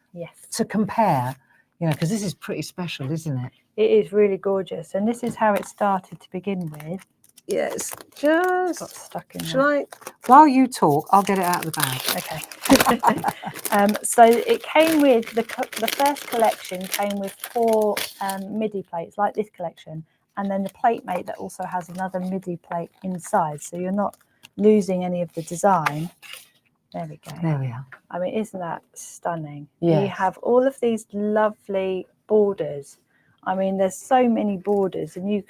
Speaker 1: to compare, you know, because this is pretty special, isn't it?
Speaker 2: It is really gorgeous. And this is how it started to begin with.
Speaker 1: Yes, just
Speaker 2: got stuck in
Speaker 1: shall I? While you talk, I'll get it out of the bag.
Speaker 2: Okay. So it came with the first collection came with 4 midi plates like this collection, and then the platemate that also has another midi plate inside. So you're not losing any of the design. There we go.
Speaker 1: There we are.
Speaker 2: I mean, isn't that stunning?
Speaker 1: Yes.
Speaker 2: You have all of these lovely borders. I mean, there's so many borders, and you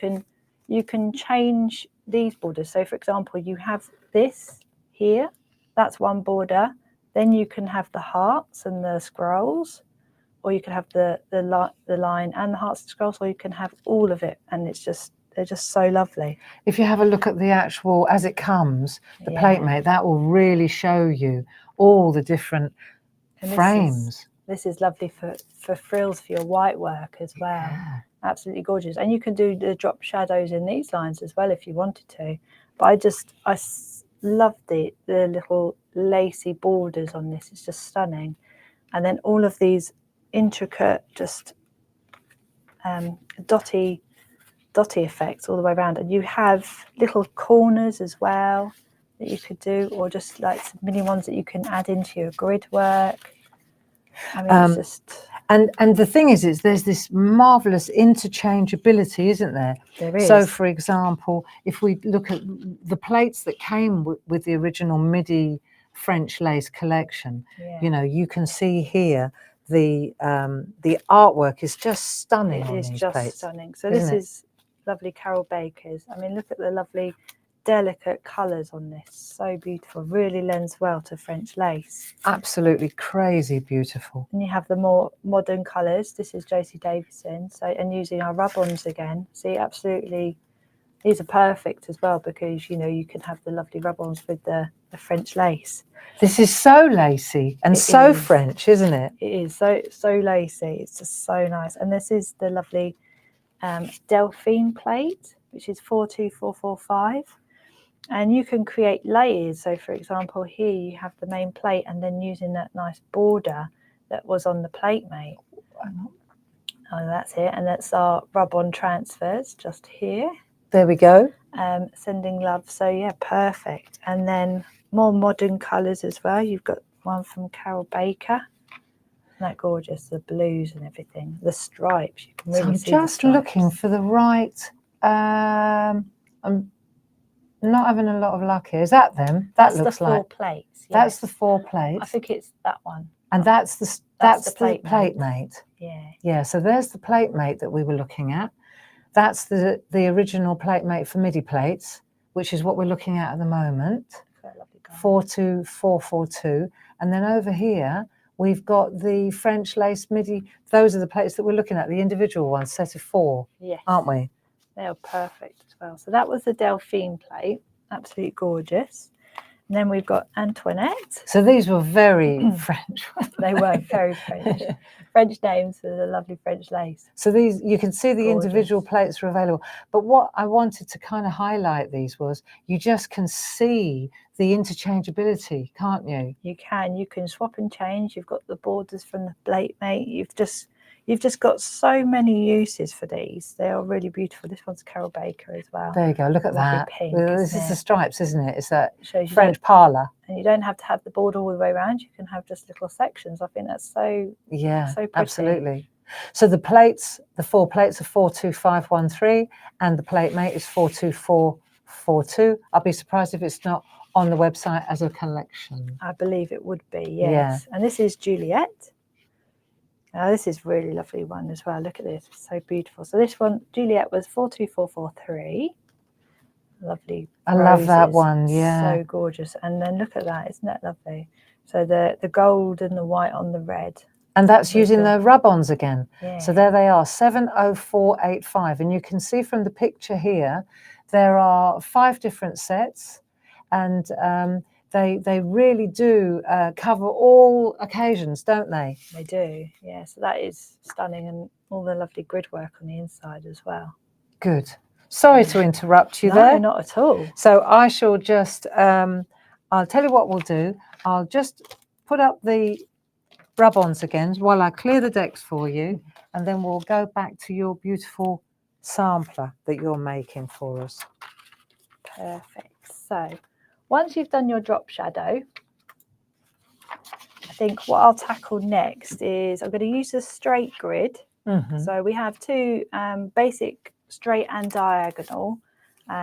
Speaker 2: can change these borders. So for example, you have this here, that's one border. Then you can have the hearts and the scrolls, or you can have the line and the hearts and scrolls, or you can have all of it, and they're just so lovely.
Speaker 1: If you have a look at the actual, as it comes, the platemate, that will really show you all the different frames.
Speaker 2: This is lovely for frills for your white work as well. Yeah. Absolutely gorgeous. And you can do the drop shadows in these lines as well if you wanted to. But I love the little lacy borders on this. It's just stunning. And then all of these intricate, just dotty effects all the way around. And you have little corners as well that you could do, or just like some mini ones that you can add into your grid work. I mean, it's just...
Speaker 1: And the thing is there's this marvellous interchangeability, isn't there?
Speaker 2: There is.
Speaker 1: So, for example, if we look at the plates that came with the original midi French lace collection.
Speaker 2: Yeah.
Speaker 1: You know, you can see here the artwork is just stunning on these plates. It is just
Speaker 2: stunning. So this is lovely Carol Baker's. I mean, look at the lovely delicate colours on this. So beautiful. Really lends well to French lace.
Speaker 1: Absolutely crazy beautiful.
Speaker 2: And you have the more modern colours. This is Josie Davison. So, and using our rub-ons again. See, absolutely, these are perfect as well, because you know you can have the lovely rub-ons with the French lace.
Speaker 1: This is so lacy and so French, isn't it?
Speaker 2: It is so lacy. It's just so nice. And this is the lovely Delphine plate, which is 42445. And you can create layers. So for example, here you have the main plate, and then using that nice border that was on the plate mate. Oh, that's it. And that's our rub-on transfers just here.
Speaker 1: There we go.
Speaker 2: Sending love. So yeah, perfect. And then more modern colours as well. You've got one from Carol Baker. Isn't that gorgeous? The blues and everything. The stripes. You can really see the stripes.
Speaker 1: I'm just looking for the right. I'm not having a lot of luck here. Is that them? That looks like
Speaker 2: the 4 plates. Yes.
Speaker 1: That's the 4 plates.
Speaker 2: I think it's that one.
Speaker 1: And that's the plate mate.
Speaker 2: Yeah.
Speaker 1: Yeah. So there's the plate mate that we were looking at. That's the original plate mate for Midi plates, which is what we're looking at the moment. 42442. And then over here we've got the French lace Midi. Those are the plates that we're looking at, the individual ones, set of 4.
Speaker 2: Yes.
Speaker 1: Aren't we?
Speaker 2: They're perfect as well. So that was the Delphine plate. Absolutely gorgeous. And then we've got Antoinette.
Speaker 1: So these were very French.
Speaker 2: They were very French. French names for the lovely French lace.
Speaker 1: So these, you can see the individual plates are available. But what I wanted to kind of highlight these was, you just can see the interchangeability, can't you?
Speaker 2: You can swap and change. You've got the borders from the plate mate. You've just got so many uses for these. They are really beautiful. This one's Carol Baker as well.
Speaker 1: There you go. Look at that.
Speaker 2: Pink,
Speaker 1: this is the stripes, isn't it? It's that
Speaker 2: French
Speaker 1: parlour.
Speaker 2: And you don't have to have the border all the way around. You can have just little sections. I think that's so pretty.
Speaker 1: Absolutely. So the plates, the 4 plates are 42513, and the plate mate is 42442. I'll be surprised if it's not on the website as a collection.
Speaker 2: I believe it would be, yes. Yeah. And this is Juliet. Now this is really lovely one as well. Look at this, it's so beautiful. So this one, Juliet, was 42443. Lovely.
Speaker 1: I love that one, yeah.
Speaker 2: So gorgeous. And then look at that, isn't that lovely? So the gold and the white on the red.
Speaker 1: And that's using the rub-ons again.
Speaker 2: Yeah.
Speaker 1: So there they are, 70485. And you can see from the picture here, there are 5 different sets, and they really do cover all occasions, don't they?
Speaker 2: They do, yeah. So that is stunning, and all the lovely grid work on the inside as well.
Speaker 1: Good. Sorry to interrupt you there.
Speaker 2: No, not at all.
Speaker 1: So I shall just, I'll tell you what we'll do. I'll just put up the rub-ons again while I clear the decks for you, and then we'll go back to your beautiful sampler that you're making for us.
Speaker 2: Perfect. So once you've done your drop shadow, I think what I'll tackle next is I'm going to use a straight grid. So we have 2 basic straight and diagonal.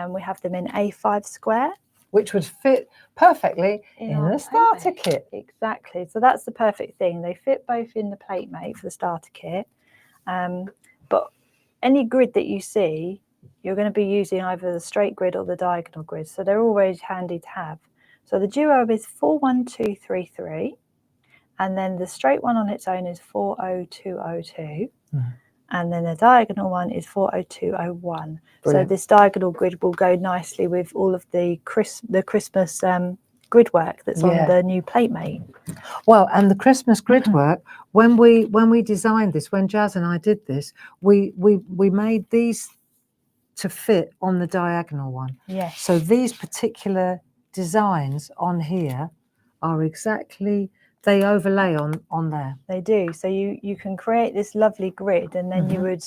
Speaker 2: We have them in A5 square.
Speaker 1: Which would fit perfectly in the starter kit.
Speaker 2: Exactly. So that's the perfect thing. They fit both in the plate mate for the starter kit. But any grid that you see, you're going to be using either the straight grid or the diagonal grid. So they're always handy to have. So the duo is 41233. And then the straight one on its own is 40202. And then the diagonal one is 40201. Brilliant. So this diagonal grid will go nicely with all of the Christmas grid work that's on the new plate mate.
Speaker 1: Well, and the Christmas grid work, when we designed this, when Jazz and I did this, we made these to fit on the diagonal one.
Speaker 2: Yes.
Speaker 1: So these particular designs on here are exactly, they overlay on there.
Speaker 2: They do. So you can create this lovely grid, and then you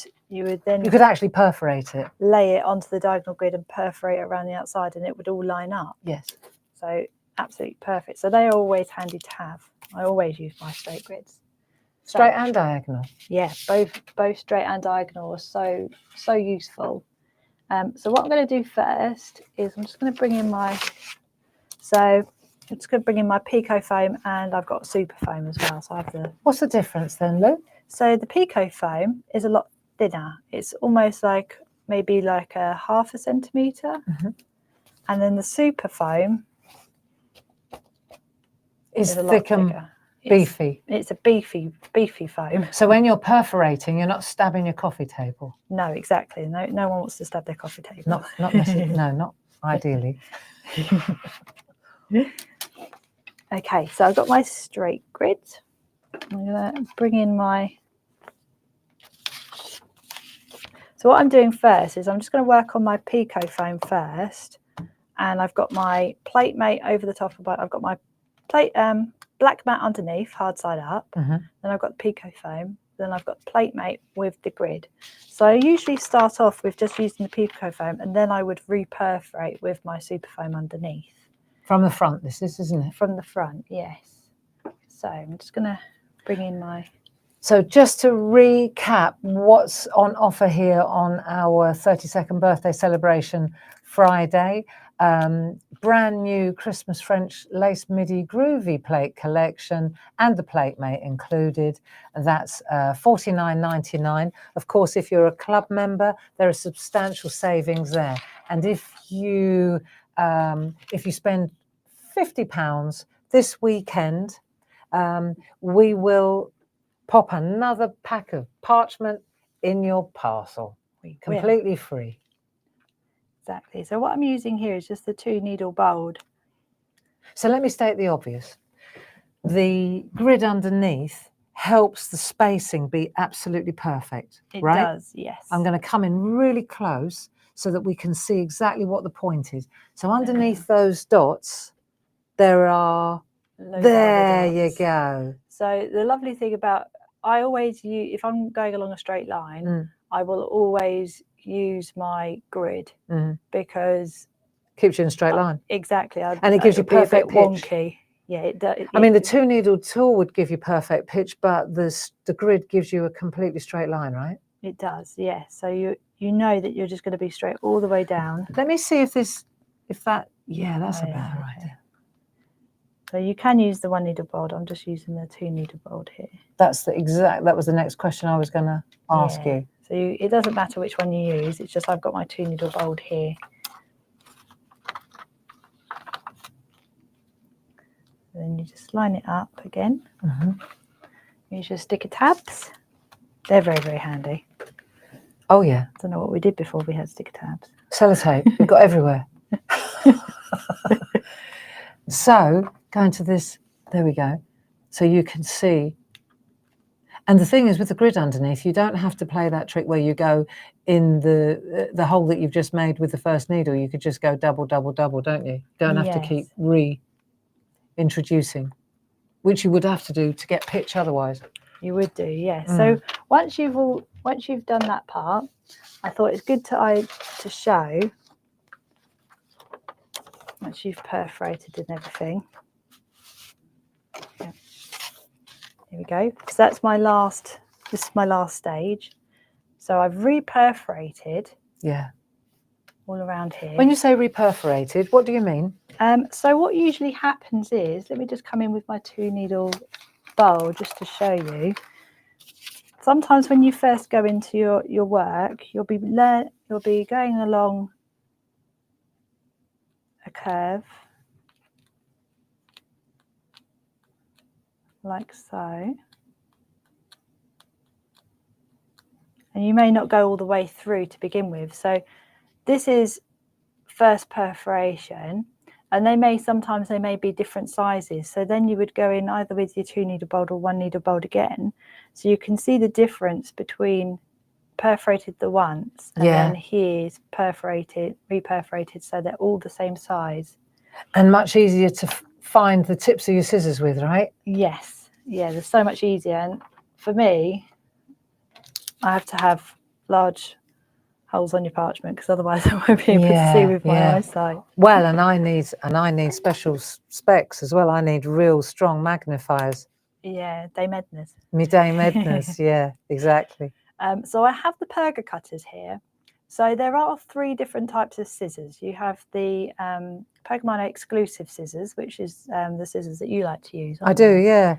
Speaker 2: could
Speaker 1: actually perforate it,
Speaker 2: lay it onto the diagonal grid and perforate it around the outside, and it would all line up.
Speaker 1: Yes.
Speaker 2: So absolutely perfect. So they are always handy to have. I always use my straight grids.
Speaker 1: Straight and diagonal.
Speaker 2: Yeah, both straight and diagonal are so useful. So what I'm going to do first is I'm just going to bring in my, so I'm just going to bring in my Pico foam, and I've got super foam as well. So I have the.
Speaker 1: What's the difference then, Lou?
Speaker 2: So the Pico foam is a lot thinner. It's almost like maybe like a 0.5 centimetre. And then the super foam
Speaker 1: is
Speaker 2: a
Speaker 1: thick
Speaker 2: lot
Speaker 1: and
Speaker 2: thicker.
Speaker 1: beefy.
Speaker 2: It's a beefy foam.
Speaker 1: So when you're perforating, you're not stabbing your coffee table.
Speaker 2: No, exactly. No one wants to stab their coffee table.
Speaker 1: Not necessarily. No, not ideally.
Speaker 2: Okay, so I've got my straight grid. I'm going to bring in my. So what I'm doing first is I'm just going to work on my Pico foam first, and I've got my plate mate over the top of it. I've got my plate black mat underneath, hard side up. Then I've got the Pico foam. Then I've got the plate mate with the grid. So I usually start off with just using the Pico foam, and then I would reperforate with my super foam underneath.
Speaker 1: From the front, this is, isn't it?
Speaker 2: From the front, yes. So I'm just going to bring in my.
Speaker 1: So just to recap what's on offer here on our 32nd birthday celebration Friday, brand new Christmas French lace Midi Groovi plate collection and the plate mate included. That's $49.99. Of course, if you're a club member, there are substantial savings there. And if you spend £50 this weekend, we will pop another pack of parchment in your parcel, completely free.
Speaker 2: Exactly. So what I'm using here is just the 2-needle bold.
Speaker 1: So let me state the obvious. The grid underneath helps the spacing be absolutely perfect, right?
Speaker 2: It does, yes.
Speaker 1: I'm going to come in really close so that we can see exactly what the point is. So underneath those dots, there are... There you go.
Speaker 2: So the lovely thing about, I always use, if I'm going along a straight line, I will always use my grid because
Speaker 1: keeps you in a straight line.
Speaker 2: Exactly.
Speaker 1: And it gives you perfect pitch.
Speaker 2: Wonky. Yeah, it does.
Speaker 1: I mean, the 2-needle tool would give you perfect pitch, but the grid gives you a completely straight line, right?
Speaker 2: It does, yeah. So you know that you're just going to be straight all the way down.
Speaker 1: Let me see if that's a better idea.
Speaker 2: So you can use the 1-needle bold. I'm just using the 2-needle bold here.
Speaker 1: That was the next question I was going to ask you.
Speaker 2: So it doesn't matter which one you use. It's just I've got my 2-needle bold here. Then you just line it up again. Use your sticker tabs. They're very, very handy.
Speaker 1: Oh, yeah.
Speaker 2: I don't know what we did before we had sticker tabs.
Speaker 1: Sellotape. We've got everywhere. So, going to this, there we go. So you can see. And the thing is, with the grid underneath, you don't have to play that trick where you go in the hole that you've just made with the first needle. You could just go double, double, double, don't you? Don't have to keep reintroducing, which you would have to do to get pitch otherwise. You would do, yes. So once you've done that part, I thought it's good to show. Once you've perforated and everything. Yeah. Here we go. Because this is my last stage. So I've reperforated. Yeah. All around here. When you say reperforated, what do you mean? So what usually happens is, let me just come in with my 2-needle bowl just to show you. Sometimes when you first go into your work, you'll be going along a curve like so, and you may not go all the way through to begin with. So this is first perforation, and sometimes they may be different sizes. So then you would go in either with your 2-needle bolt or 1-needle bolt again, so you can see the difference between perforated the once and then here's reperforated, so they're all the same size and much easier to find the tips of your scissors with, right? Yes, yeah, they're so much easier. And for me, I have to have large holes on your parchment because otherwise I won't be able to see with my eyesight. Well, and I need special specs as well. I need real strong magnifiers. Yeah, Dame Edna's. Me Dame Edna's, yeah, exactly. So I have the perga cutters here. So there are 3 different types of scissors. You have the
Speaker 2: Pokemon exclusive scissors, which is the scissors that you like to use.
Speaker 1: I do,
Speaker 2: they?
Speaker 1: yeah.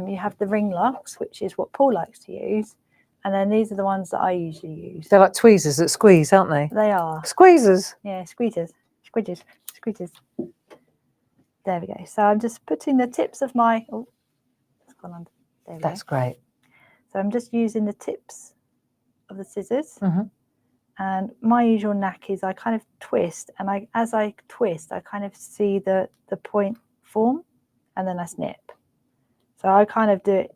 Speaker 2: You have the ring locks, which is what Paul likes to use. And then these are the ones that I usually use.
Speaker 1: They're like tweezers that squeeze, aren't they?
Speaker 2: They are.
Speaker 1: Squeezers.
Speaker 2: Yeah, squeezers. Squeezers. Squeezers. There we go. So I'm just putting the tips of my... Oh, it's gone under. There we
Speaker 1: That's
Speaker 2: go.
Speaker 1: great.
Speaker 2: So I'm just using the tips of the scissors.
Speaker 1: Mm-hmm.
Speaker 2: And my usual knack is I kind of twist. And as I twist, I kind of see the point form. And then I snip. So I kind of do it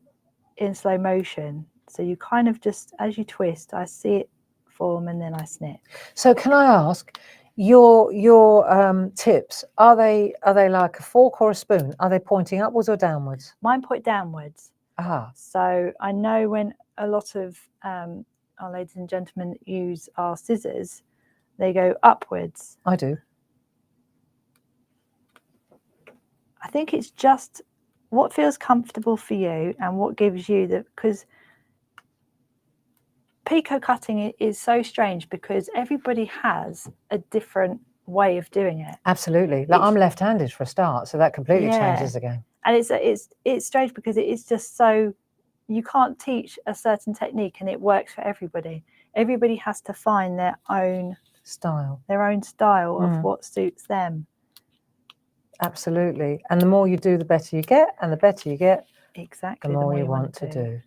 Speaker 2: in slow motion. So you kind of just, as you twist, I see it form and then I snip.
Speaker 1: So can I ask, your tips, are they like a fork or a spoon? Are they pointing upwards or downwards?
Speaker 2: Mine point downwards.
Speaker 1: Ah.
Speaker 2: So I know when a lot of our ladies and gentlemen use our scissors, they go upwards.
Speaker 1: I do.
Speaker 2: I think it's just what feels comfortable for you and what gives you the, because picot cutting is so strange because everybody has a different way of doing it.
Speaker 1: Absolutely. Like I'm left-handed for a start, so that completely changes the game.
Speaker 2: And it's strange because it is just so, you can't teach a certain technique and it works for everybody. Everybody has to find their own style of what suits them.
Speaker 1: Absolutely. And the more you do, the better you get, and the better you get,
Speaker 2: exactly,
Speaker 1: the more you want to do. And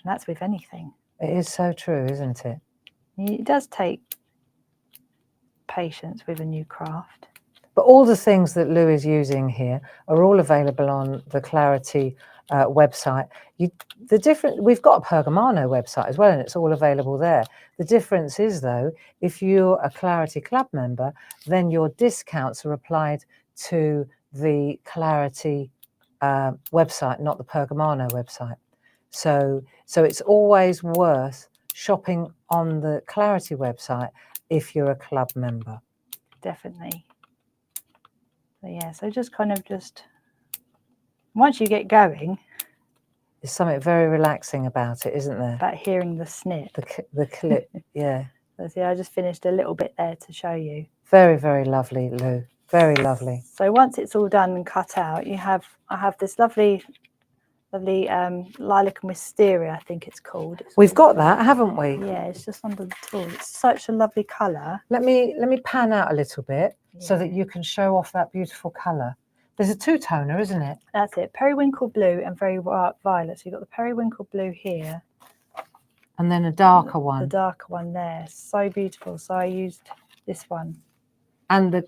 Speaker 2: that's with anything.
Speaker 1: It is so true, isn't it?
Speaker 2: It does take patience with a new craft.
Speaker 1: But all the things that Lou is using here are all available on the Clarity website. We've got a Pergamano website as well, and it's all available there. The difference is, though, if you're a Clarity Club member, then your discounts are applied to the Clarity website, not the Pergamano website. So it's always worth shopping on the Clarity website if you're a club member.
Speaker 2: Definitely. So yeah, so just kind of once you get going,
Speaker 1: there's something very relaxing about it, isn't there?
Speaker 2: About hearing the snip.
Speaker 1: The clip, yeah.
Speaker 2: So see, I just finished a little bit there to show you.
Speaker 1: Very, very lovely, Lou. Very lovely.
Speaker 2: So once it's all done and cut out, I have this lovely lilac and wisteria, I think it's called.
Speaker 1: We've got that, haven't we?
Speaker 2: Yeah, it's just under the tool. It's such a lovely colour.
Speaker 1: Let me pan out a little bit so that you can show off that beautiful colour. There's a two-toner, isn't it?
Speaker 2: That's it. Periwinkle blue and very violet. So you've got the periwinkle blue here.
Speaker 1: And then a darker one.
Speaker 2: The darker one there. So beautiful. So I used this one.
Speaker 1: And the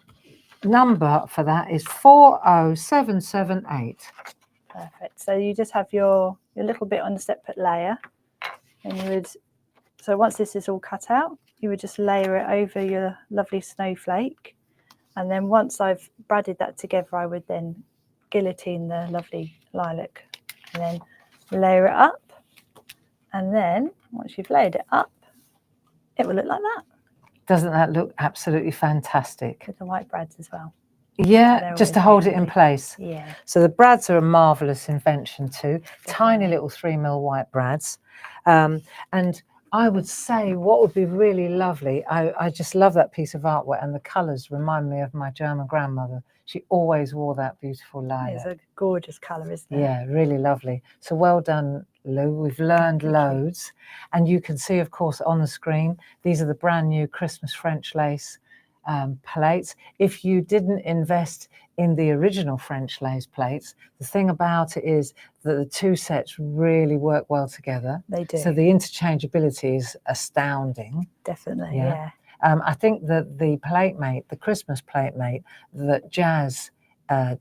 Speaker 1: number for that is 40778.
Speaker 2: Perfect. So you just have your little bit on a separate layer, and so once this is all cut out, you would just layer it over your lovely snowflake, and then once I've bradded that together, I would then guillotine the lovely lilac, and then layer it up, and then once you've layered it up, it will look like that.
Speaker 1: Doesn't that look absolutely fantastic?
Speaker 2: With the white brads as well.
Speaker 1: Yeah, just to hold it in place.
Speaker 2: Yeah.
Speaker 1: So the brads are a marvellous invention too. Tiny little 3mm white brads. And I would say what would be really lovely, I just love that piece of artwork, and the colours remind me of my German grandmother. She always wore that beautiful lilac.
Speaker 2: It's a gorgeous colour, isn't it?
Speaker 1: Yeah, really lovely. So well done, Lou. We've learned loads. And you can see, of course, on the screen, these are the brand new Christmas French lace plates. If you didn't invest in the original French lace plates, the thing about it is that the two sets really work well together.
Speaker 2: They do.
Speaker 1: So the interchangeability is astounding.
Speaker 2: Definitely, yeah.
Speaker 1: I think that the platemate, the Christmas platemate that Jazz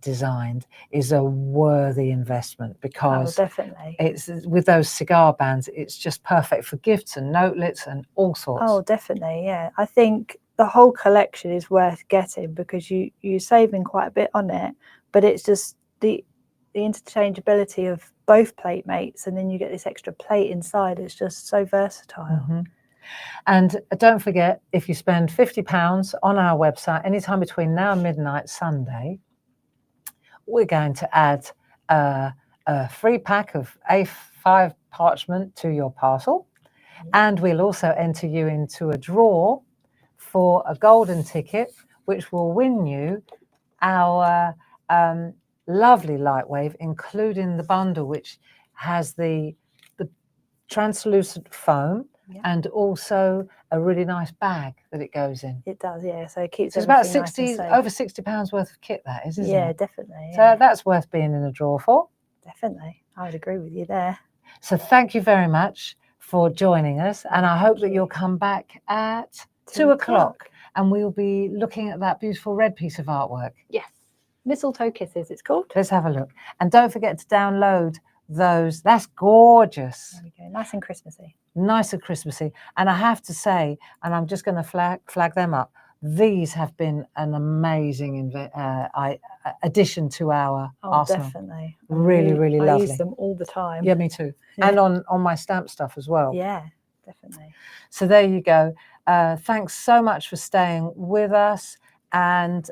Speaker 1: designed is a worthy investment, because
Speaker 2: definitely,
Speaker 1: it's with those cigar bands, it's just perfect for gifts and notelets and all sorts.
Speaker 2: Oh, definitely, yeah. I think the whole collection is worth getting because you're saving quite a bit on it, but it's just the interchangeability of both plate mates, and then you get this extra plate inside. It's just so versatile.
Speaker 1: Mm-hmm. And don't forget, if you spend £50 on our website anytime between now and midnight Sunday, we're going to add a free pack of A5 parchment to your parcel, and we'll also enter you into a draw for a golden ticket which will win you our lovely Lightwave, including the bundle, which has the translucent foam and also a really nice bag that it goes in.
Speaker 2: It does, yeah. So it keeps
Speaker 1: so it's about over £60 worth of kit, that is, isn't it?
Speaker 2: Yeah, definitely.
Speaker 1: So that's worth being in a drawer for.
Speaker 2: Definitely. I would agree with you there.
Speaker 1: So thank you very much for joining us. And I hope that you'll come back at 2 o'clock and we'll be looking at that beautiful red piece of artwork.
Speaker 2: Yes. Mistletoe Kisses, it's called.
Speaker 1: Let's have a look. And don't forget to download those. That's gorgeous.
Speaker 2: There we go. Nice and Christmassy.
Speaker 1: Nice and Christmassy. And I have to say, and I'm just going to flag them up, these have been an amazing addition to our arsenal.
Speaker 2: Definitely.
Speaker 1: Really lovely.
Speaker 2: I use them all the time.
Speaker 1: Yeah, me too. Yeah. And on my stamp stuff as well.
Speaker 2: Yeah, definitely.
Speaker 1: So there you go. Thanks so much for staying with us. And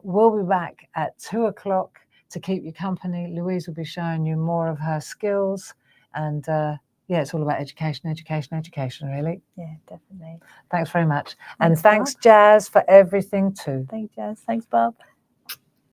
Speaker 1: we'll be back at 2 o'clock to keep you company. Louise will be showing you more of her skills. And yeah, it's all about education, really.
Speaker 2: Yeah, definitely.
Speaker 1: Thanks very much. And thanks, Jazz, for everything too.
Speaker 2: Thanks, Jazz. Thanks, Bob.